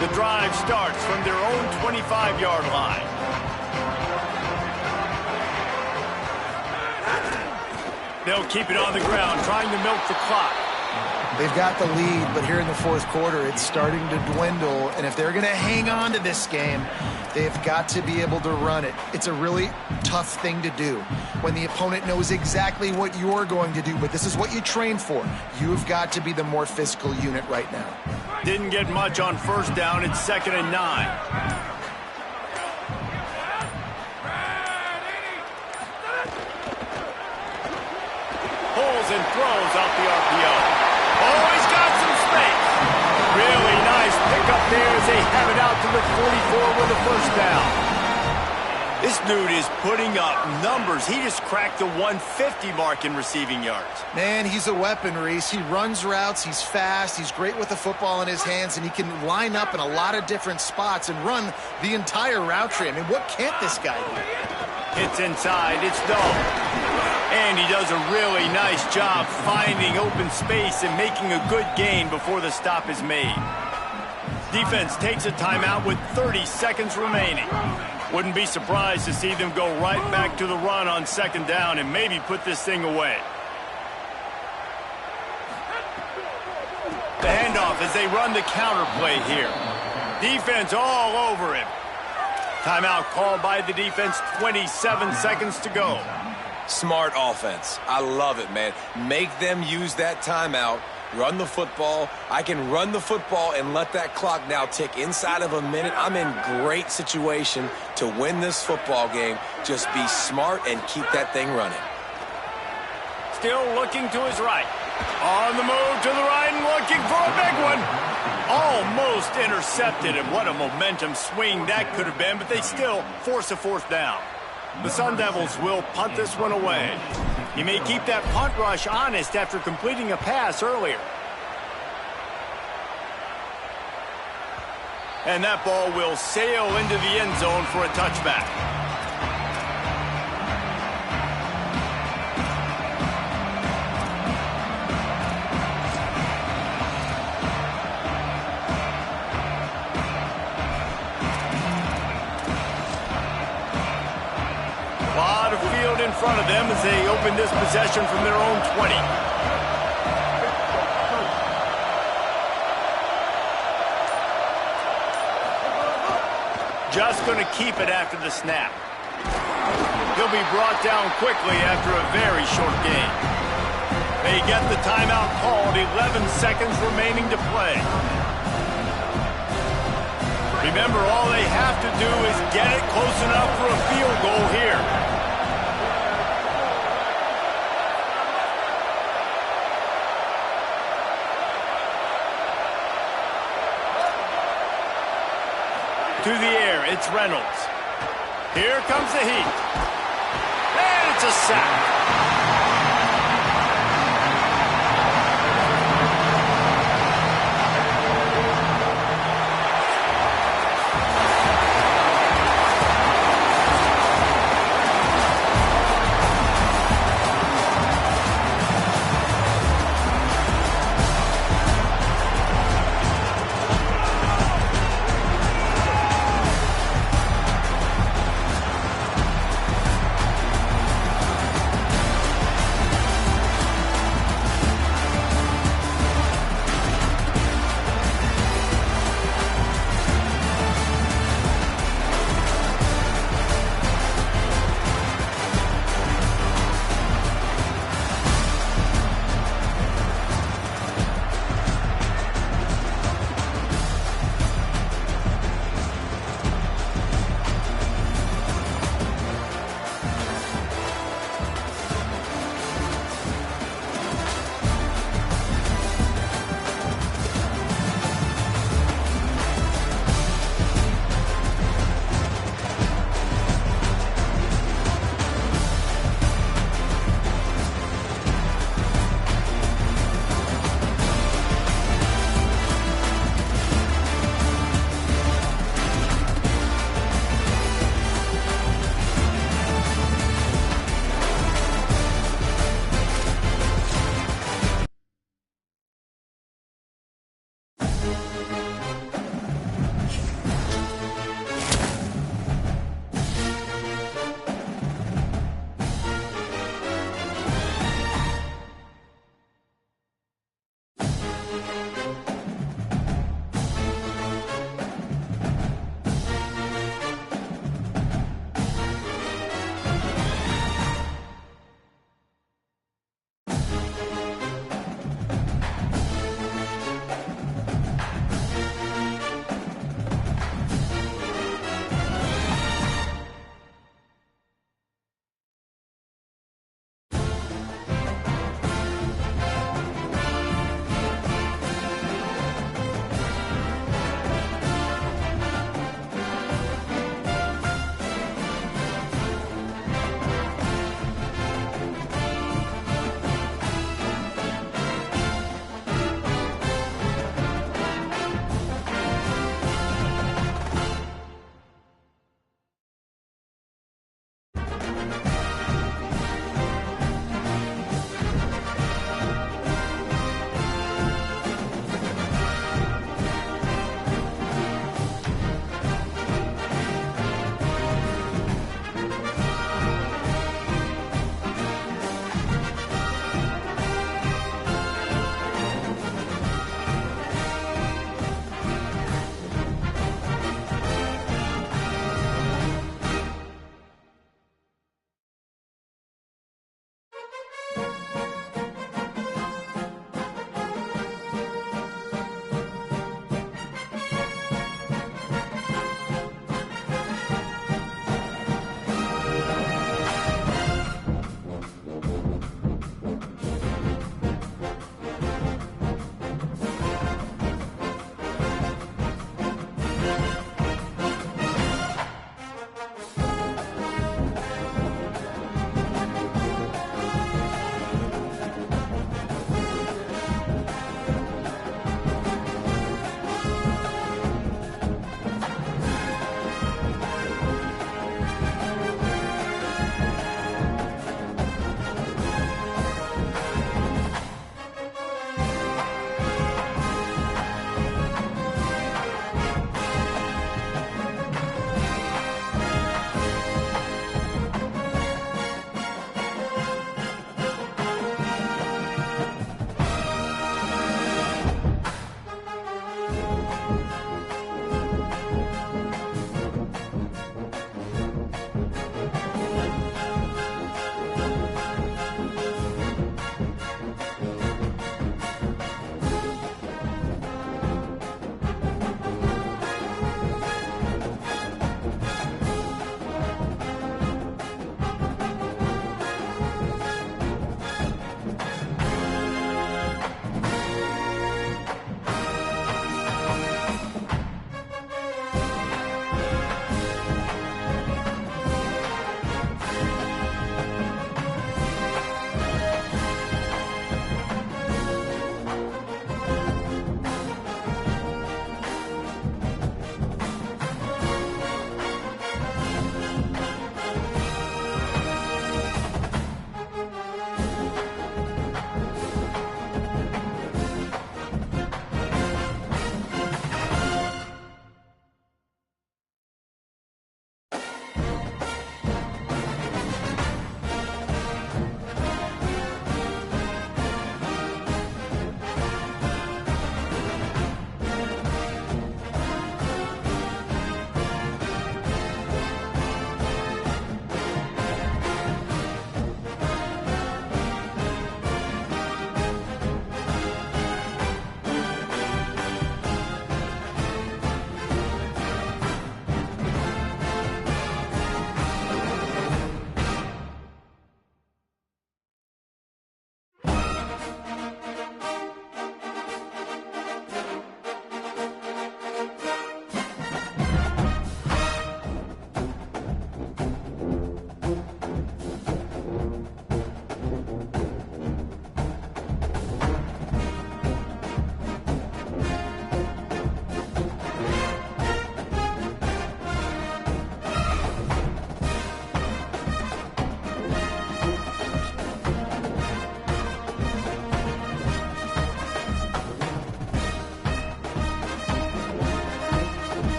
The drive starts from their own 25-yard line. They'll keep it on the ground, trying to milk the clock. They've got the lead, but here in the fourth quarter, it's starting to dwindle. And if they're going to hang on to this game, they've got to be able to run it. It's a really tough thing to do when the opponent knows exactly what you're going to do, but this is what you train for. You've got to be the more physical unit right now. Didn't get much on first down. It's 2nd and 9. Pulls and throws out the RPO. Oh, he's got some space. Really nice pickup there as they have it out to the 44 with a first down. This dude is putting up numbers. He just cracked the 150 mark in receiving yards. Man, he's a weapon, Reese. He runs routes, he's fast, he's great with the football in his hands, and he can line up in a lot of different spots and run the entire route tree. I mean, what can't this guy do? It's inside, it's Doe. And he does a really nice job finding open space and making a good gain before the stop is made. Defense takes a timeout with 30 seconds remaining. Wouldn't be surprised to see them go right back to the run on second down and maybe put this thing away. The handoff as they run the counter play here. Defense all over him. Timeout called by the defense, 27 seconds to go. Smart offense. I love it, man. Make them use that timeout. Run the football. I can run the football and let that clock now tick inside of a minute. I'm in great situation to win this football game. Just be smart and keep that thing running. Still looking to his right. On the move to the right and looking for a big one. Almost intercepted, and what a momentum swing that could have been, but they still force a fourth down. The Sun Devils will punt this one away. He may keep that punt rush honest after completing a pass earlier. And that ball will sail into the end zone for a touchback. In front of them as they open this possession from their own 20. Just going to keep it after the snap. He'll be brought down quickly after a very short game. They get the timeout called, 11 seconds remaining to play. Remember, all they have to do is get it close enough for a field goal here. Through the air, it's Reynolds. Here comes the heat. And it's a sack.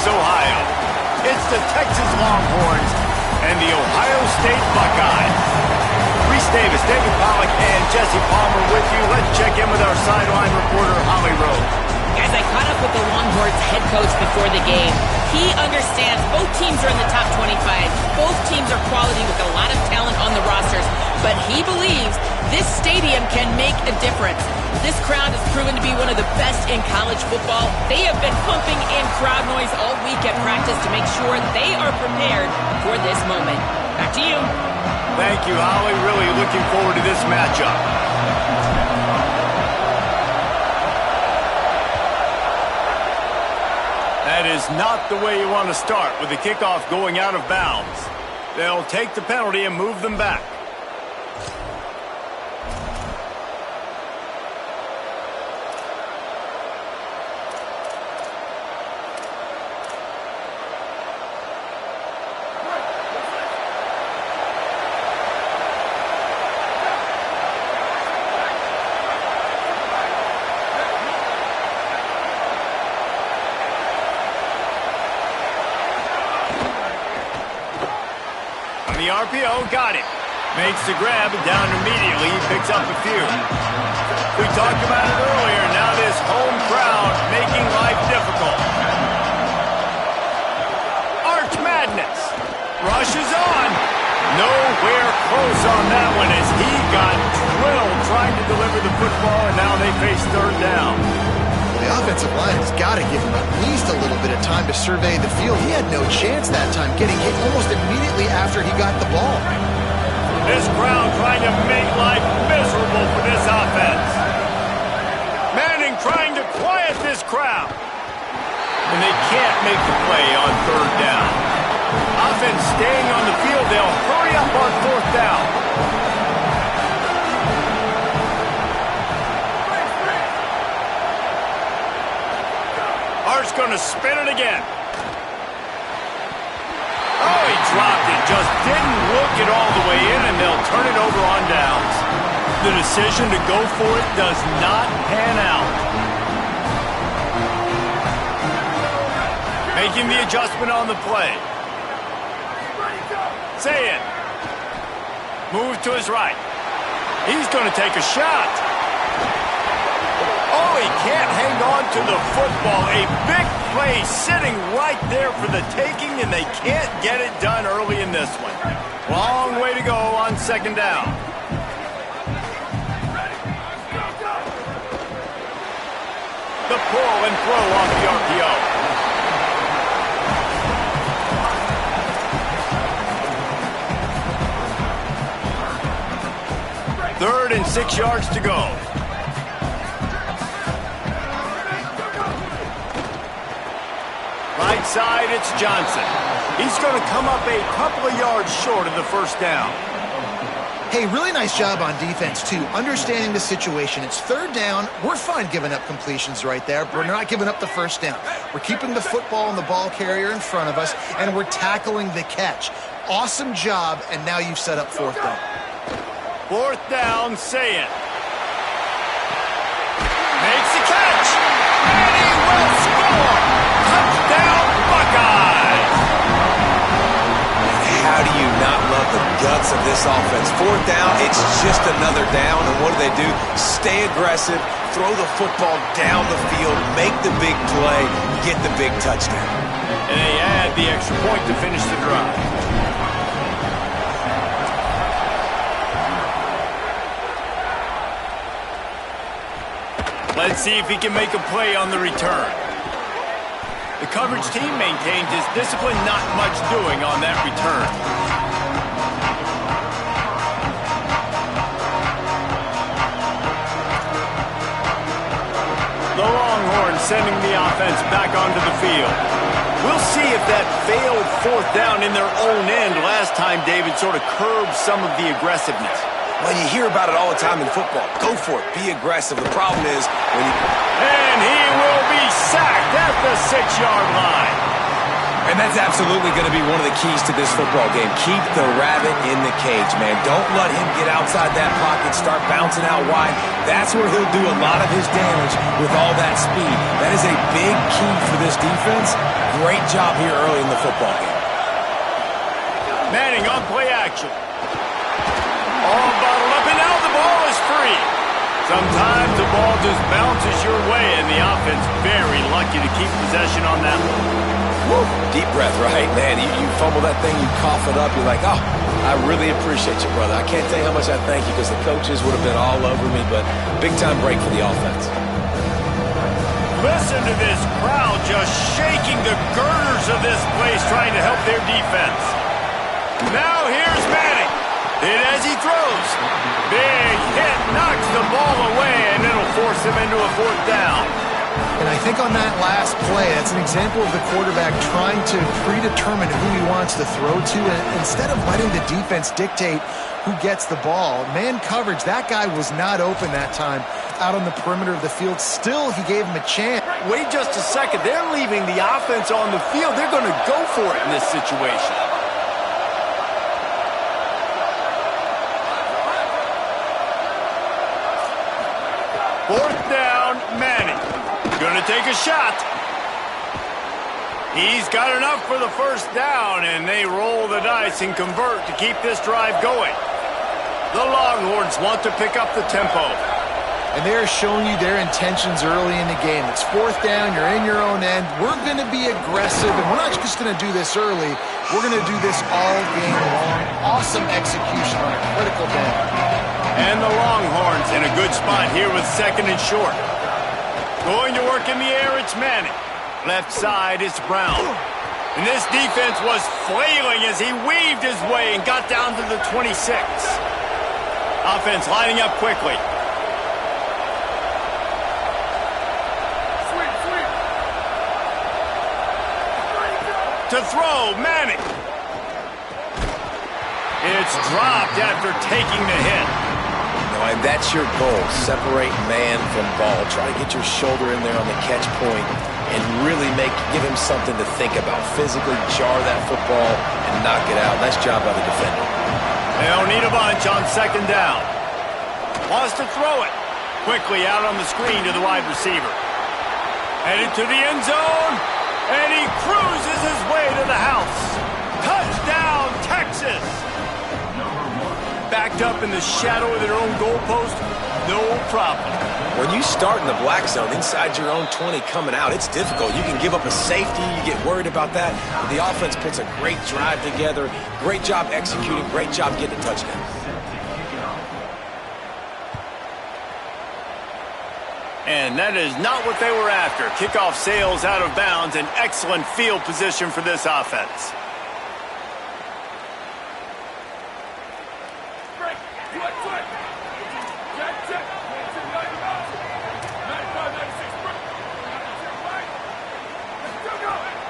Ohio. It's the Texas Longhorns and the Ohio State Buckeyes. Reese Davis, David Pollack, and Jesse Palmer with you. Let's check in with our sideline reporter, Holly Rowe. Guys, I caught up with the Longhorns head coach before the game. He understands both teams are in the top 25. Both teams are quality with a lot of talent on the rosters. But he believes this stadium can make a difference. This crowd has proven to be one of the best in college football. They have been pumping in crowd noise all week at practice to make sure they are prepared for this moment. Back to you. Thank you, Holly. Really looking forward to this matchup. That is not the way you want to start with the kickoff going out of bounds. They'll take the penalty and move them back. The RPO got it. Makes the grab and down immediately. He picks up a few. We talked about it earlier. Now this home crowd making life difficult. Arch Madness. Rushes on. Nowhere close on that one as he got drilled trying to deliver the football, and now they face third down. The offensive line has got to give him at least a little bit of time to survey the field. He had no chance that time, getting hit almost immediately after he got the ball. This crowd trying to make life miserable for this offense. Manning trying to quiet this crowd. And they can't make the play on third down. Offense staying on the field. They'll hurry up on fourth down. Going to spin it again. Oh, he dropped it. Just didn't look it all the way in, and they'll turn it over on downs. The decision to go for it does not pan out. Making the adjustment on the play. Say it. Move to his right. He's going to take a shot. Oh, he can't hang on to the football. A big play sitting right there for the taking, and they can't get it done early in this one. Long way to go on second down. The pull and throw off the RPO. 3rd and 6 yards to go. Right side, it's Johnson. He's going to come up a couple of yards short of the first down. Hey, really nice job on defense, too, understanding the situation. It's third down. We're fine giving up completions right there, but we're not giving up the first down. We're keeping the football and the ball carrier in front of us, and we're tackling the catch. Awesome job, and now you've set up fourth down. Fourth down, say it. Makes the catch, and he will score. Touchdown, Buckeyes! How do you not love the guts of this offense? Fourth down, it's just another down, and what do? Stay aggressive, throw the football down the field, make the big play, get the big touchdown. And they add the extra point to finish the drive. Let's see if he can make a play on the return. The coverage team maintains his discipline, not much doing on that return. The Longhorns sending the offense back onto the field. We'll see if that failed fourth down in their own end last time David sort of curbed some of the aggressiveness. Well, you hear about it all the time in football. Go for it. Be aggressive. The problem is when you... And he will be sacked at the 6-yard line. And that's absolutely going to be one of the keys to this football game. Keep the rabbit in the cage, man. Don't let him get outside that pocket, start bouncing out wide. That's where he'll do a lot of his damage with all that speed. That is a big key for this defense. Great job here early in the football game. Manning on play action. All bottled up, and now the ball is free. Sometimes the ball just bounces your way, and the offense very lucky to keep possession on that one. Woo, deep breath, right? Man, you fumble that thing, you cough it up, you're like, oh, I really appreciate you, brother. I can't tell you how much I thank you because the coaches would have been all over me, but big-time break for the offense. Listen to this crowd just shaking the girders of this place trying to help their defense. Now here's Manning. Hit as he throws. Big hit knocks the ball away, and it'll force him into a 4th down. And I think on that last play, that's an example of the quarterback trying to predetermine who he wants to throw to, and instead of letting the defense dictate who gets the ball. Man coverage, that guy was not open that time out on the perimeter of the field. Still, he gave him a chance. Wait just a second. They're leaving the offense on the field. They're going to go for it in this situation. Fourth down, Manning. Going to take a shot. He's got enough for the first down, and they roll the dice and convert to keep this drive going. The Longhorns want to pick up the tempo. And they're showing you their intentions early in the game. It's 4th down, you're in your own end. We're going to be aggressive, and we're not just going to do this early. We're going to do this all game long. Awesome execution on a critical down. And the Longhorns in a good spot here with 2nd and short. Going to work in the air, it's Manning. Left side, it's Brown. And this defense was flailing as he weaved his way and got down to the 26. Offense lining up quickly. To throw, Manning. It's dropped after taking the hit. And that's your goal. Separate man from ball. Try to get your shoulder in there on the catch point and really give him something to think about. Physically jar that football and knock it out. Nice job by the defender. They'll need a bunch on 2nd down. Wants to throw it. Quickly out on the screen to the wide receiver. Headed to the end zone. And he cruises his way to the house. Touchdown, Texas! Backed up in the shadow of their own goalpost, no problem. When you start in the black zone inside your own 20 coming out, it's difficult. You can give up a safety. You get worried about that. But the offense puts a great drive together. Great job executing. Great job getting a touchdown. And that is not what they were after. Kickoff sails out of bounds. An excellent field position for this offense.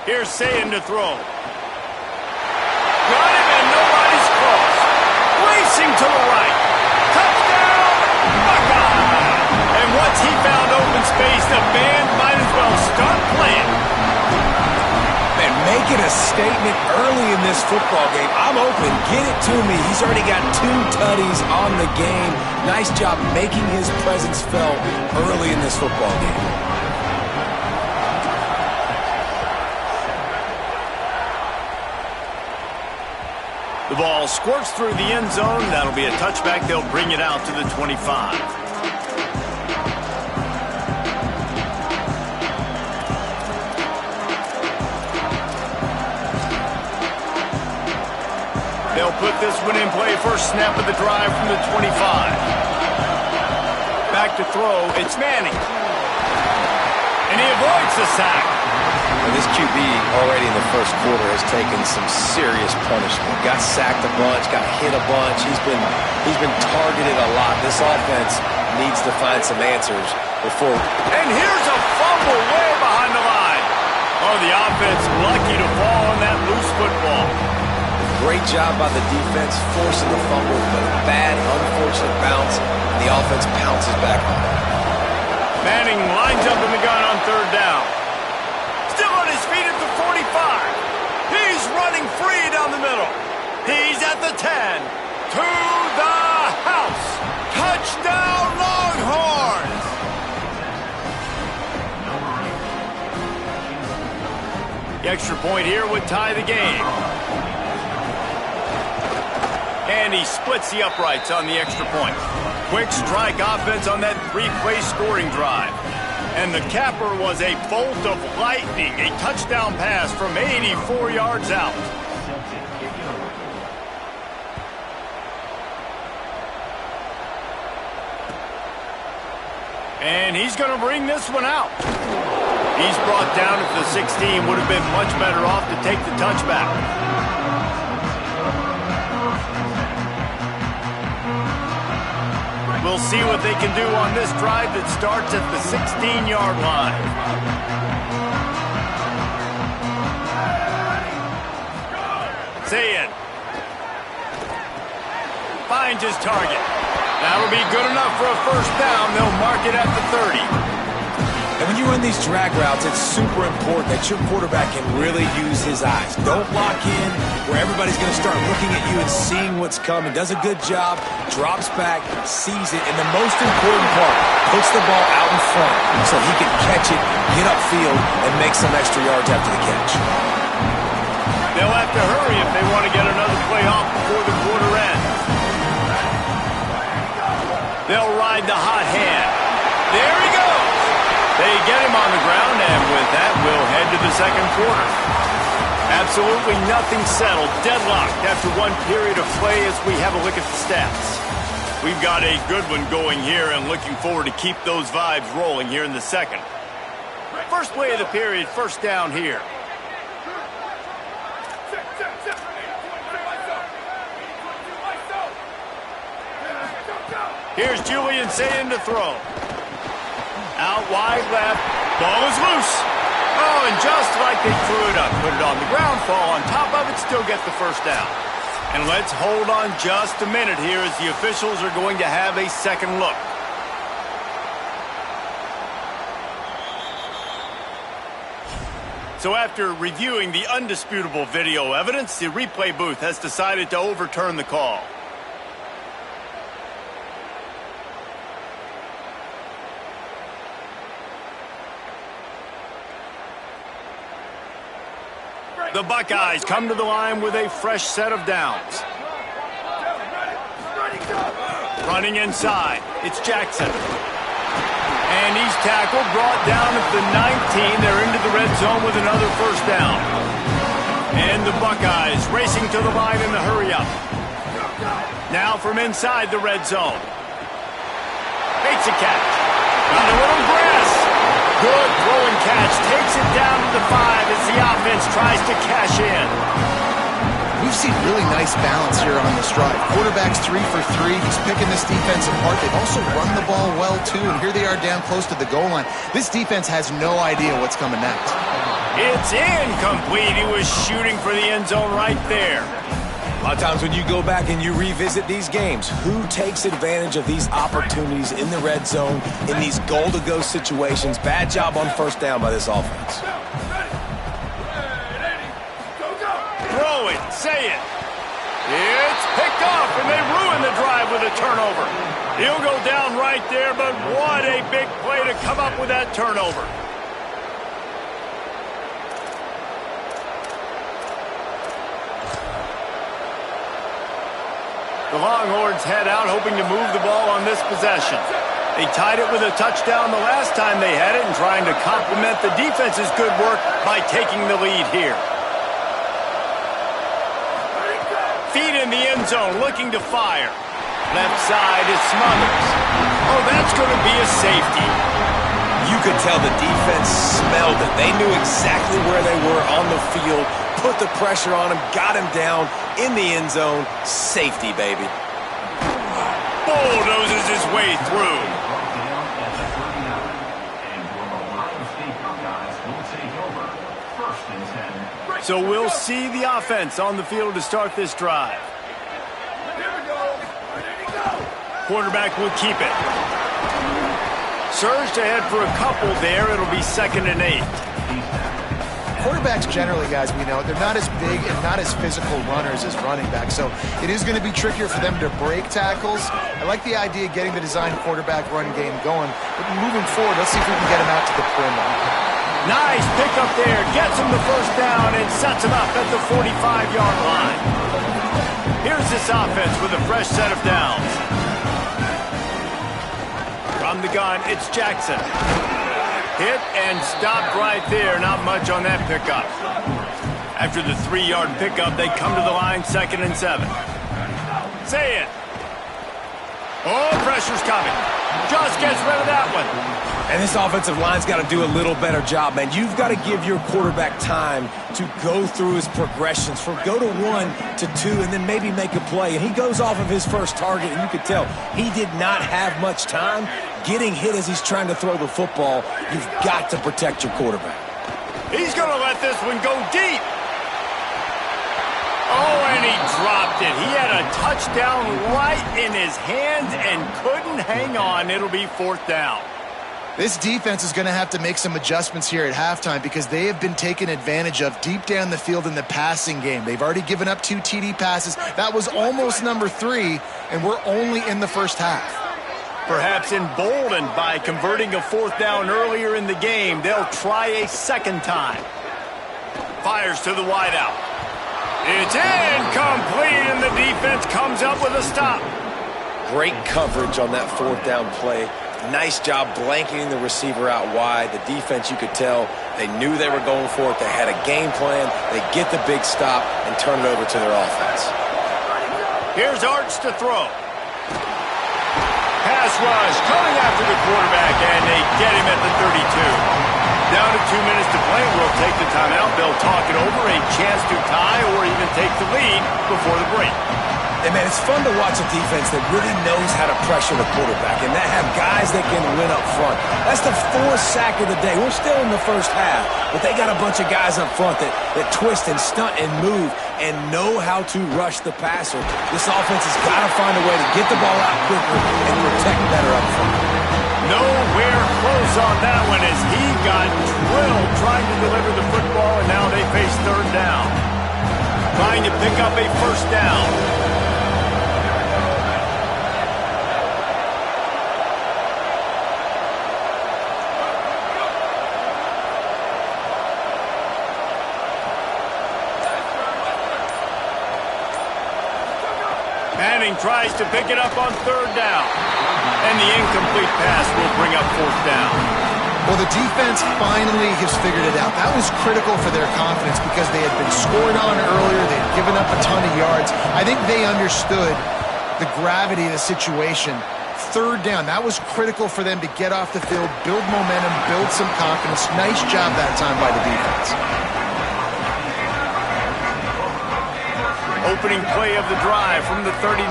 Here's Sayin to throw. Got him and nobody's close. Racing to the right. Touchdown, Buckeye! And once he found open space, the band might as well start playing. Man, making a statement early in this football game. I'm open. Get it to me. He's already got 2 tutties on the game. Nice job making his presence felt early in this football game. The ball squirts through the end zone. That'll be a touchback. They'll bring it out to the 25. They'll put this one in play. First snap of the drive from the 25. Back to throw. It's Manning. And he avoids the sack. Well, this QB already in the first quarter has taken some serious punishment. Got sacked a bunch, got hit a bunch. He's been targeted a lot. This offense needs to find some answers before. And here's a fumble way behind the line. Oh, the offense lucky to fall on that loose football. Great job by the defense forcing the fumble, but a bad, unfortunate bounce, and the offense pounces back on it. Manning lines up in the gun on 3rd down. Still on his feet at the 45. He's running free down the middle. He's at the 10. To the house. Touchdown, Longhorns! The extra point here would tie the game. And he splits the uprights on the extra point. Quick strike offense on that 3-play scoring drive. And the capper was a bolt of lightning, a touchdown pass from 84 yards out. And he's going to bring this one out. He's brought down at the 16. Would have been much better off to take the touchback. We'll see what they can do on this drive that starts at the 16-yard line. Zayn finds his target. That'll be good enough for a first down. They'll mark it at the 30. And when you run these drag routes, it's super important that your quarterback can really use his eyes. Don't lock in where everybody's going to start looking at you and seeing what's coming. Does a good job, drops back, sees it, and the most important part, puts the ball out in front so he can catch it, get upfield, and make some extra yards after the catch. They'll have to hurry if they want to get another play off before the quarter ends. They'll ride the hot hand. There he goes. They get him on the ground, and with that, we'll head to the second quarter. Absolutely nothing settled. Deadlocked after one period of play as we have a look at the stats. We've got a good one going here and looking forward to keep those vibes rolling here in the second. First play of the period, first down here. Here's Julian Zayn to throw. Out wide left. Ball is loose. Oh, and just like they threw it up, put it on the ground, fall on top of it, still get the first down. And let's hold on just a minute here as the officials are going to have a second look. So after reviewing the undisputable video evidence, the replay booth has decided to overturn the call. The Buckeyes come to the line with a fresh set of downs. Running inside, it's Jackson. And he's tackled, brought down at the 19. They're into the red zone with another first down. And the Buckeyes racing to the line in the hurry-up. Now from inside the red zone. Makes a catch. Got a little grass. Good throw and catch. Takes it down to the 5 as the offense tries to cash in. We've seen really nice balance here on this drive. Quarterback's 3 for 3. He's picking this defense apart. They've also run the ball well, too, and here they are down close to the goal line. This defense has no idea what's coming next. It's incomplete. He was shooting for the end zone right there. A lot of times when you go back and you revisit these games, who takes advantage of these opportunities in the red zone, in these goal-to-go situations? Bad job on first down by this offense. Throw it, say it. It's picked off, and they ruin the drive with a turnover. He'll go down right there, but what a big play to come up with that turnover. The Longhorns head out, hoping to move the ball on this possession. They tied it with a touchdown the last time they had it and trying to complement the defense's good work by taking the lead here. Feet in the end zone, looking to fire. Left side is Smothers. Oh, that's going to be a safety. You could tell the defense smelled it. They knew exactly where they were on the field, put the pressure on him, got him down in the end zone. Safety, baby. Bulldozes his way through. So we'll see the offense on the field to start this drive. Quarterback will keep it. Surged ahead for a couple there. It'll be 2nd and 8. Quarterbacks generally, guys, we know, they're not as big and not as physical runners as running backs, so it is going to be trickier for them to break tackles. I like the idea of getting the design quarterback run game going, but moving forward, let's see if we can get him out to the perimeter. Nice pickup there. Gets him the first down and sets him up at the 45-yard line. Here's this offense with a fresh set of downs. From the gun, it's Jackson. Hit and stopped right there. Not much on that pickup. After the 3-yard pickup, they come to the line, 2nd and 7. Say it. Oh, pressure's coming. Just gets rid of that one. And this offensive line's got to do a little better job, man. You've got to give your quarterback time to go through his progressions, from go to 1 to 2, and then maybe make a play. And he goes off of his first target, and you could tell he did not have much time getting hit as he's trying to throw the football. You've got to protect your quarterback. He's going to let this one go deep. Oh, and he dropped it. He had a touchdown right in his hands and couldn't hang on. It'll be 4th down. This defense is going to have to make some adjustments here at halftime because they have been taken advantage of deep down the field in the passing game. They've already given up 2 TD passes. That was almost number 3, and we're only in the first half. Perhaps emboldened by converting a 4th down earlier in the game, they'll try a 2nd time. Fires to the wideout. It's incomplete, and the defense comes up with a stop. Great coverage on that 4th down play. Nice job blanketing the receiver out wide. The defense, you could tell, they knew they were going for it. They had a game plan. They get the big stop and turn it over to their offense. Here's Arch to throw. Pass rush coming after the quarterback, and they get him at the 32. Down to 2 minutes to play. We'll take the timeout. They'll talk it over, a chance to tie or even take the lead before the break. And, man, it's fun to watch a defense that really knows how to pressure the quarterback and that have guys that can win up front. That's the 4th sack of the day. We're still in the first half, but they got a bunch of guys up front that twist and stunt and move and know how to rush the passer. This offense has got to find a way to get the ball out quicker and protect better up front. Nowhere close on that one as he got drilled trying to deliver the football, and now they face 3rd down. Trying to pick up a 1st down. Manning tries to pick it up on 3rd down. And the incomplete pass will bring up 4th down. Well, the defense finally has figured it out. That was critical for their confidence because they had been scored on earlier. They had given up a ton of yards. I think they understood the gravity of the situation. 3rd down, that was critical for them to get off the field, build momentum, build some confidence. Nice job that time by the defense. Opening play of the drive from the 39.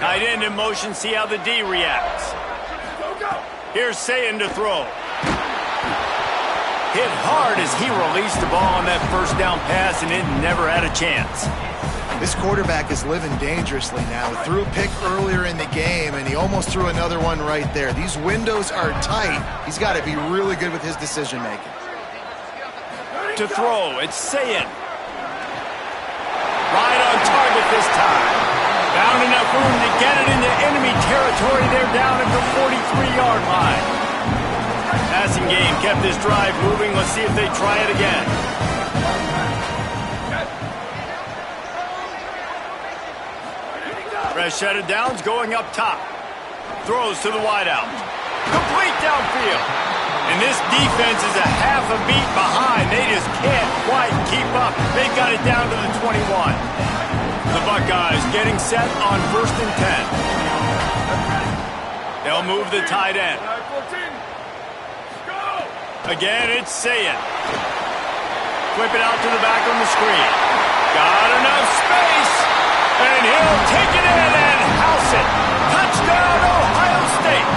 Tight end in motion, see how the D reacts. Here's Sayin to throw. Hit hard as he released the ball on that 1st down pass, and it never had a chance. This quarterback is living dangerously now. He threw a pick earlier in the game, and he almost threw another one right there. These windows are tight. He's got to be really good with his decision-making. To throw, it's Sayin. Right on target this time. Found enough room to get it into enemy territory. They're down at the 43-yard line. Passing game kept this drive moving. Let's see if they try it again. Fresh set of downs going up top. Throws to the wideout. Complete downfield. And this defense is a half a beat behind. They just can't quite keep up. They got it down to the 21. The Buckeyes getting set on 1st and 10. They'll move the tight end. Again, it's Sayin. Whip it out to the back on the screen. Got enough space. And he'll take it in and house it. Touchdown, Ohio State.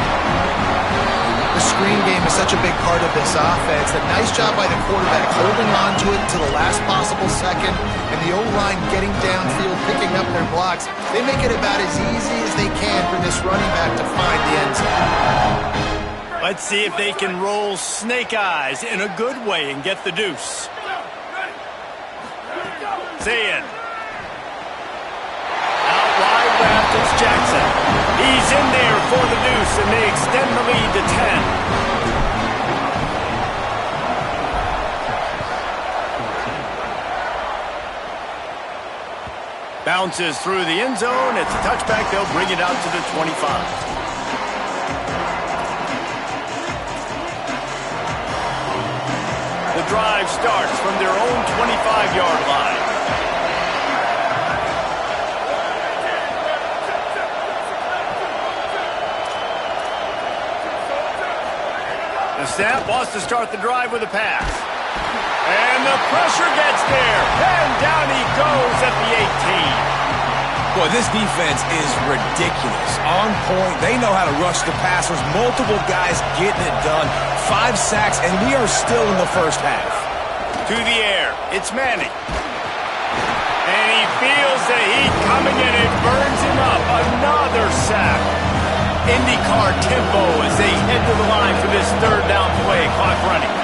The screen game is such a big part of this offense. A nice job by the quarterback holding on to it to the last possible second, and the O-line getting downfield, picking up their blocks. They make it about as easy as they can for this running back to find the end zone. Let's see if they can roll snake eyes in a good way and get the deuce. Sayin. Out wide left, it's Jackson. He's in there for the deuce, and they extend the lead to 10. Bounces through the end zone. It's a touchback. They'll bring it out to the 25. the drive starts from their own 25-yard line. The snap wants to start the drive with a pass. And the pressure gets there. And down he goes at the 18. Boy, this defense is ridiculous. On point. They know how to rush the passers. Multiple guys getting it done. 5 sacks, and we are still in the first half. To the air. It's Manning. And he feels the heat coming and it burns him up. Another sack. IndyCar tempo as they head to the line for this third down play. Clock running.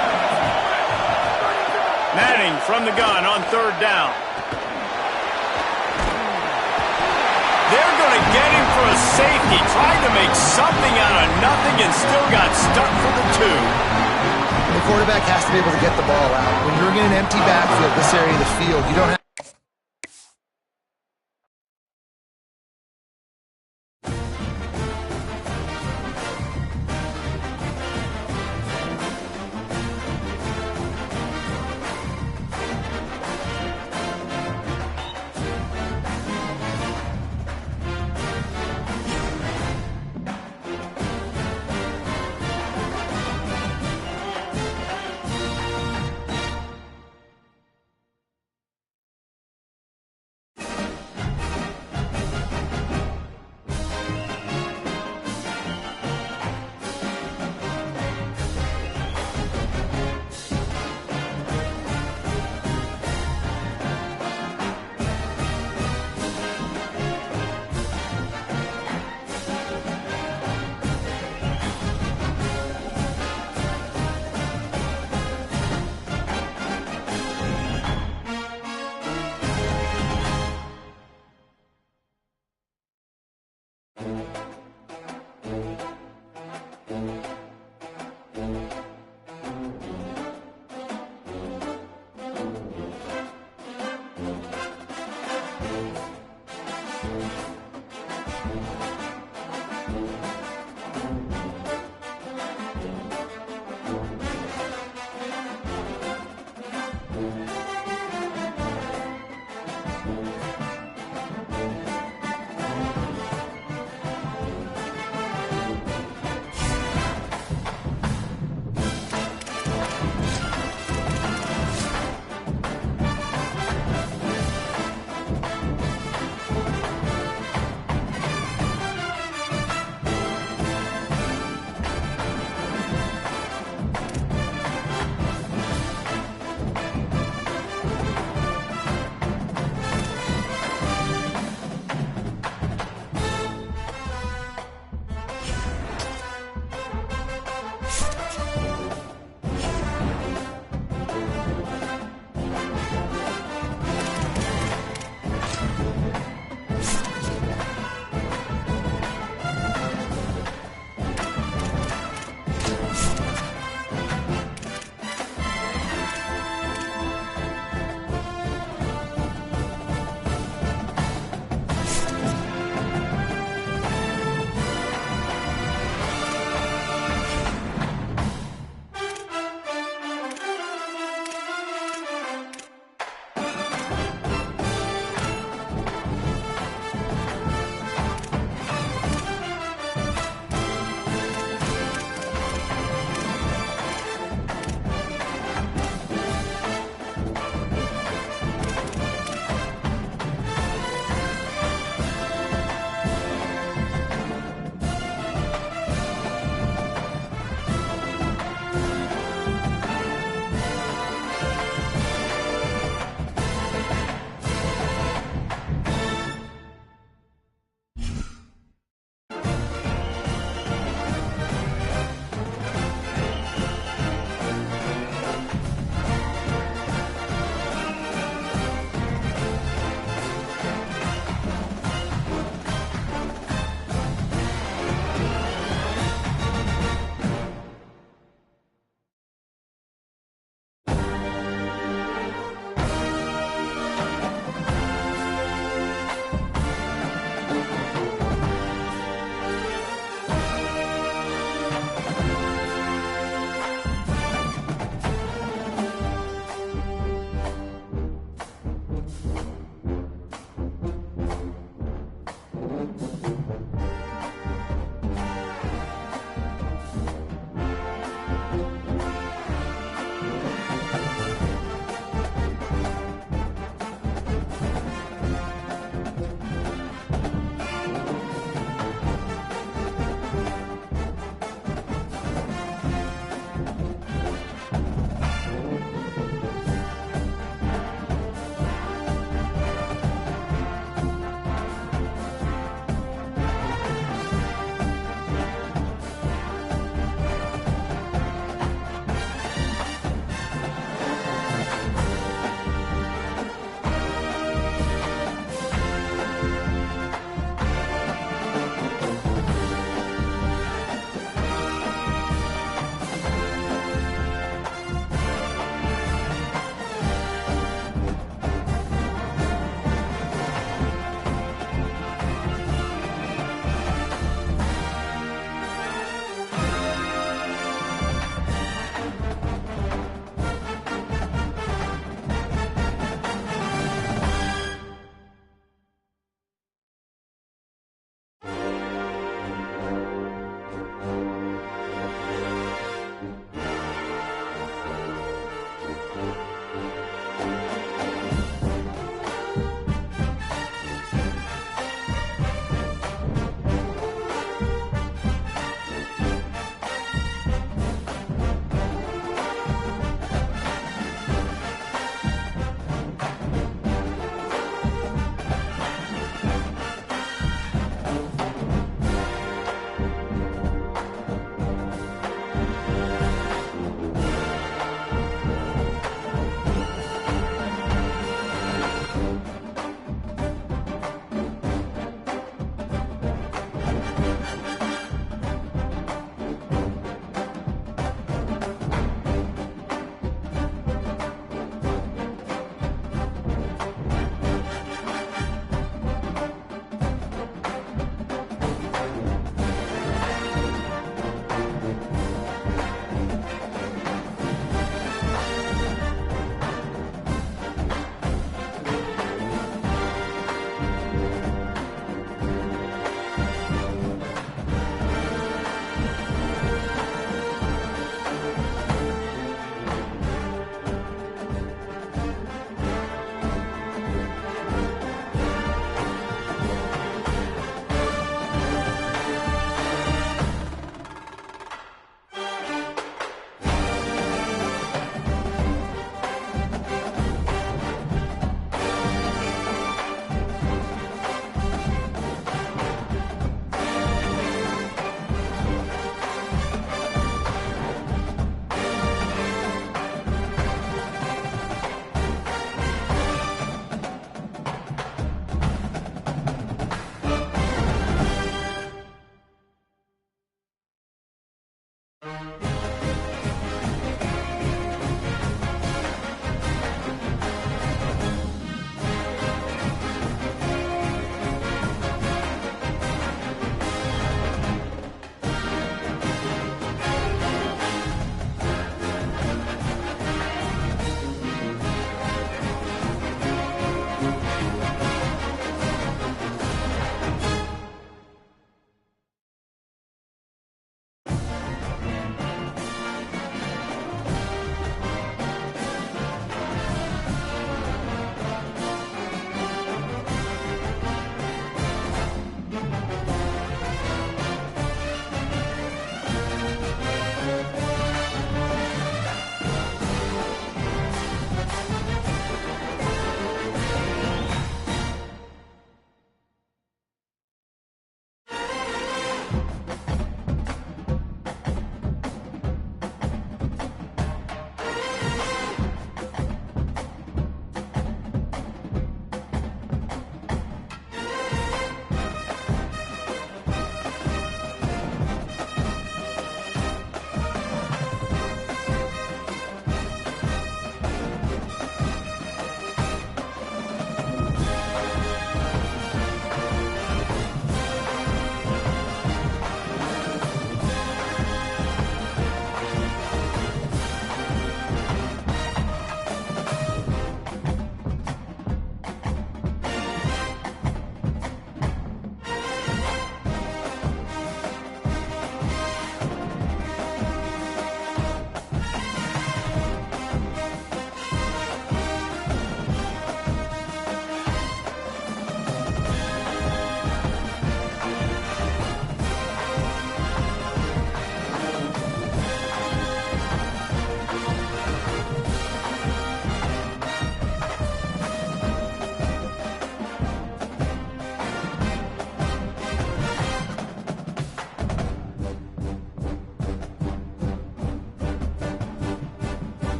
Manning from the gun on third down. They're going to get him for a safety. Trying to make something out of nothing and still got stuck for the 2. The quarterback has to be able to get the ball out. When you're in an empty backfield, this area of the field, you don't have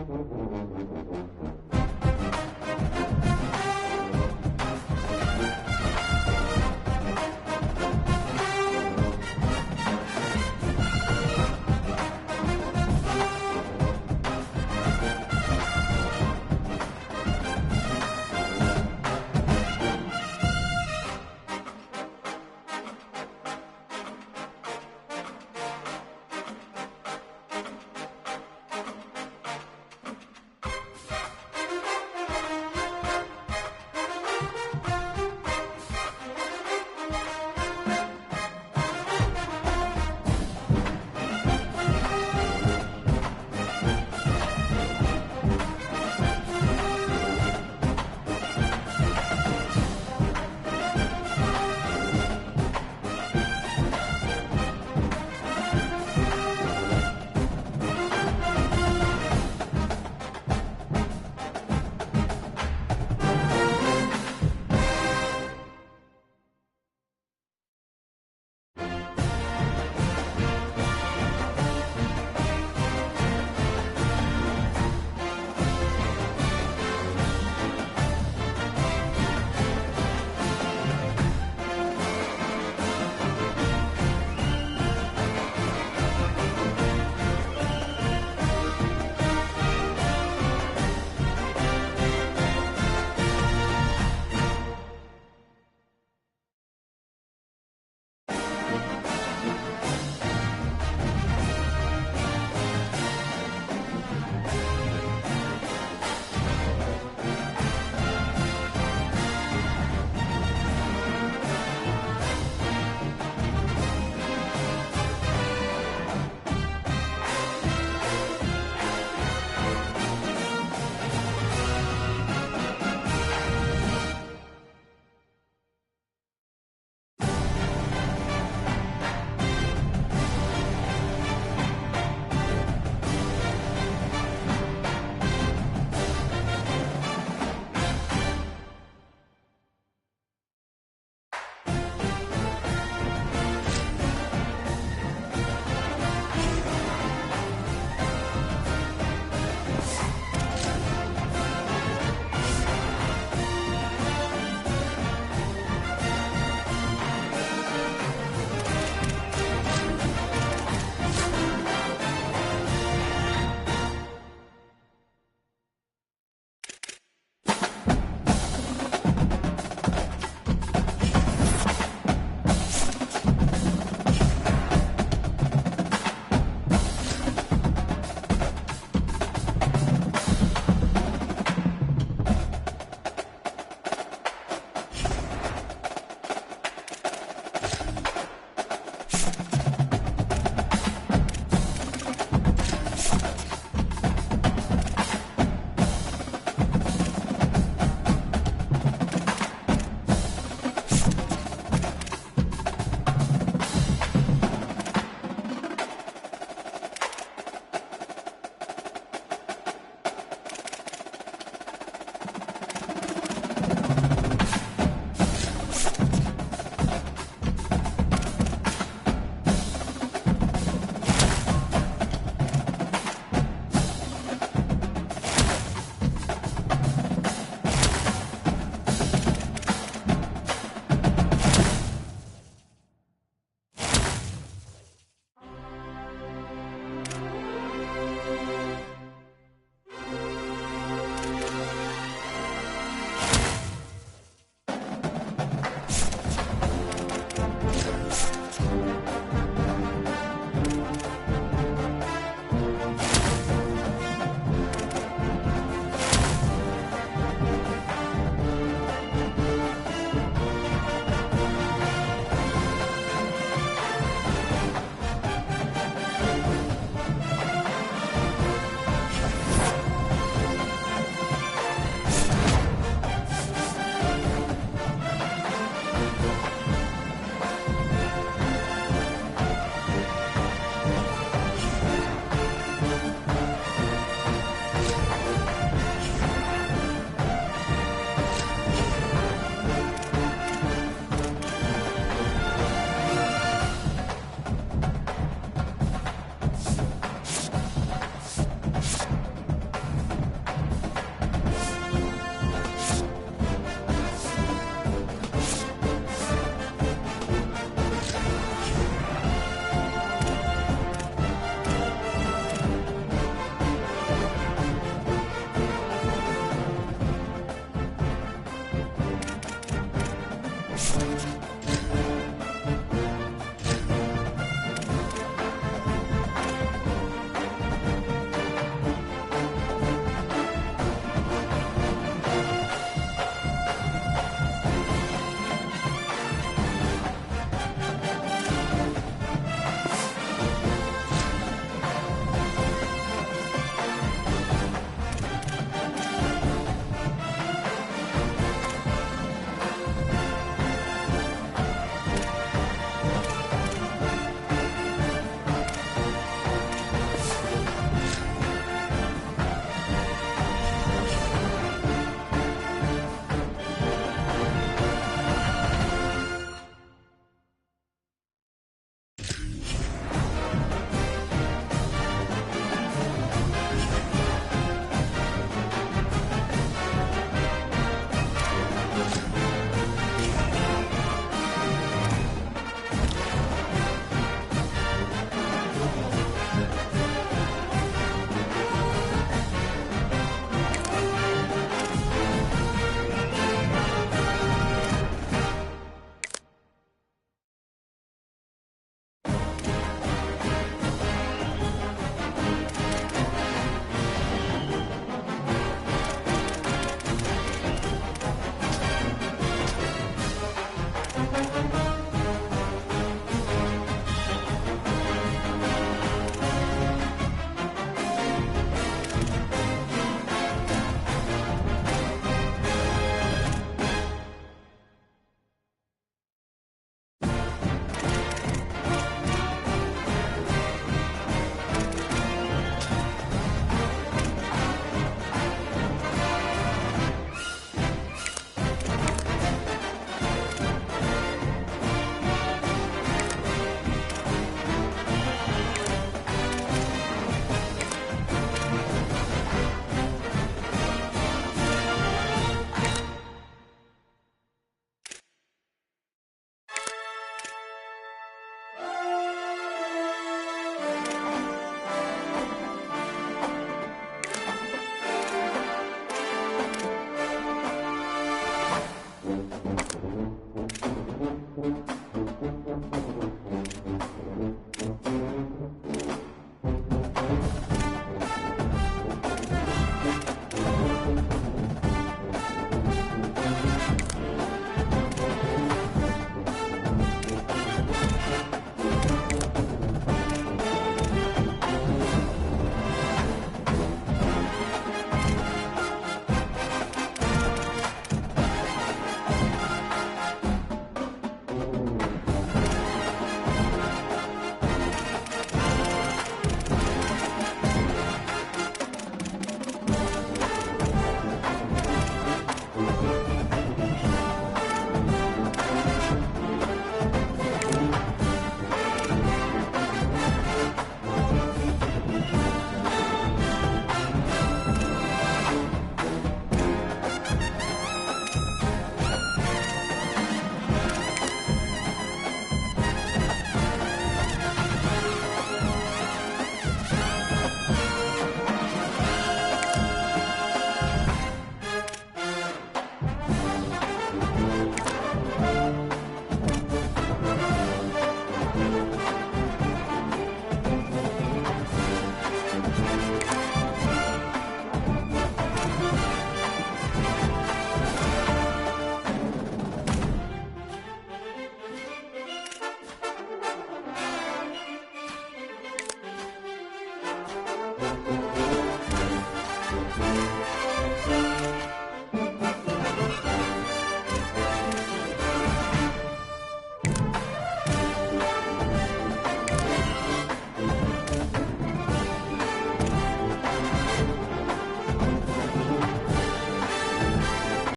you.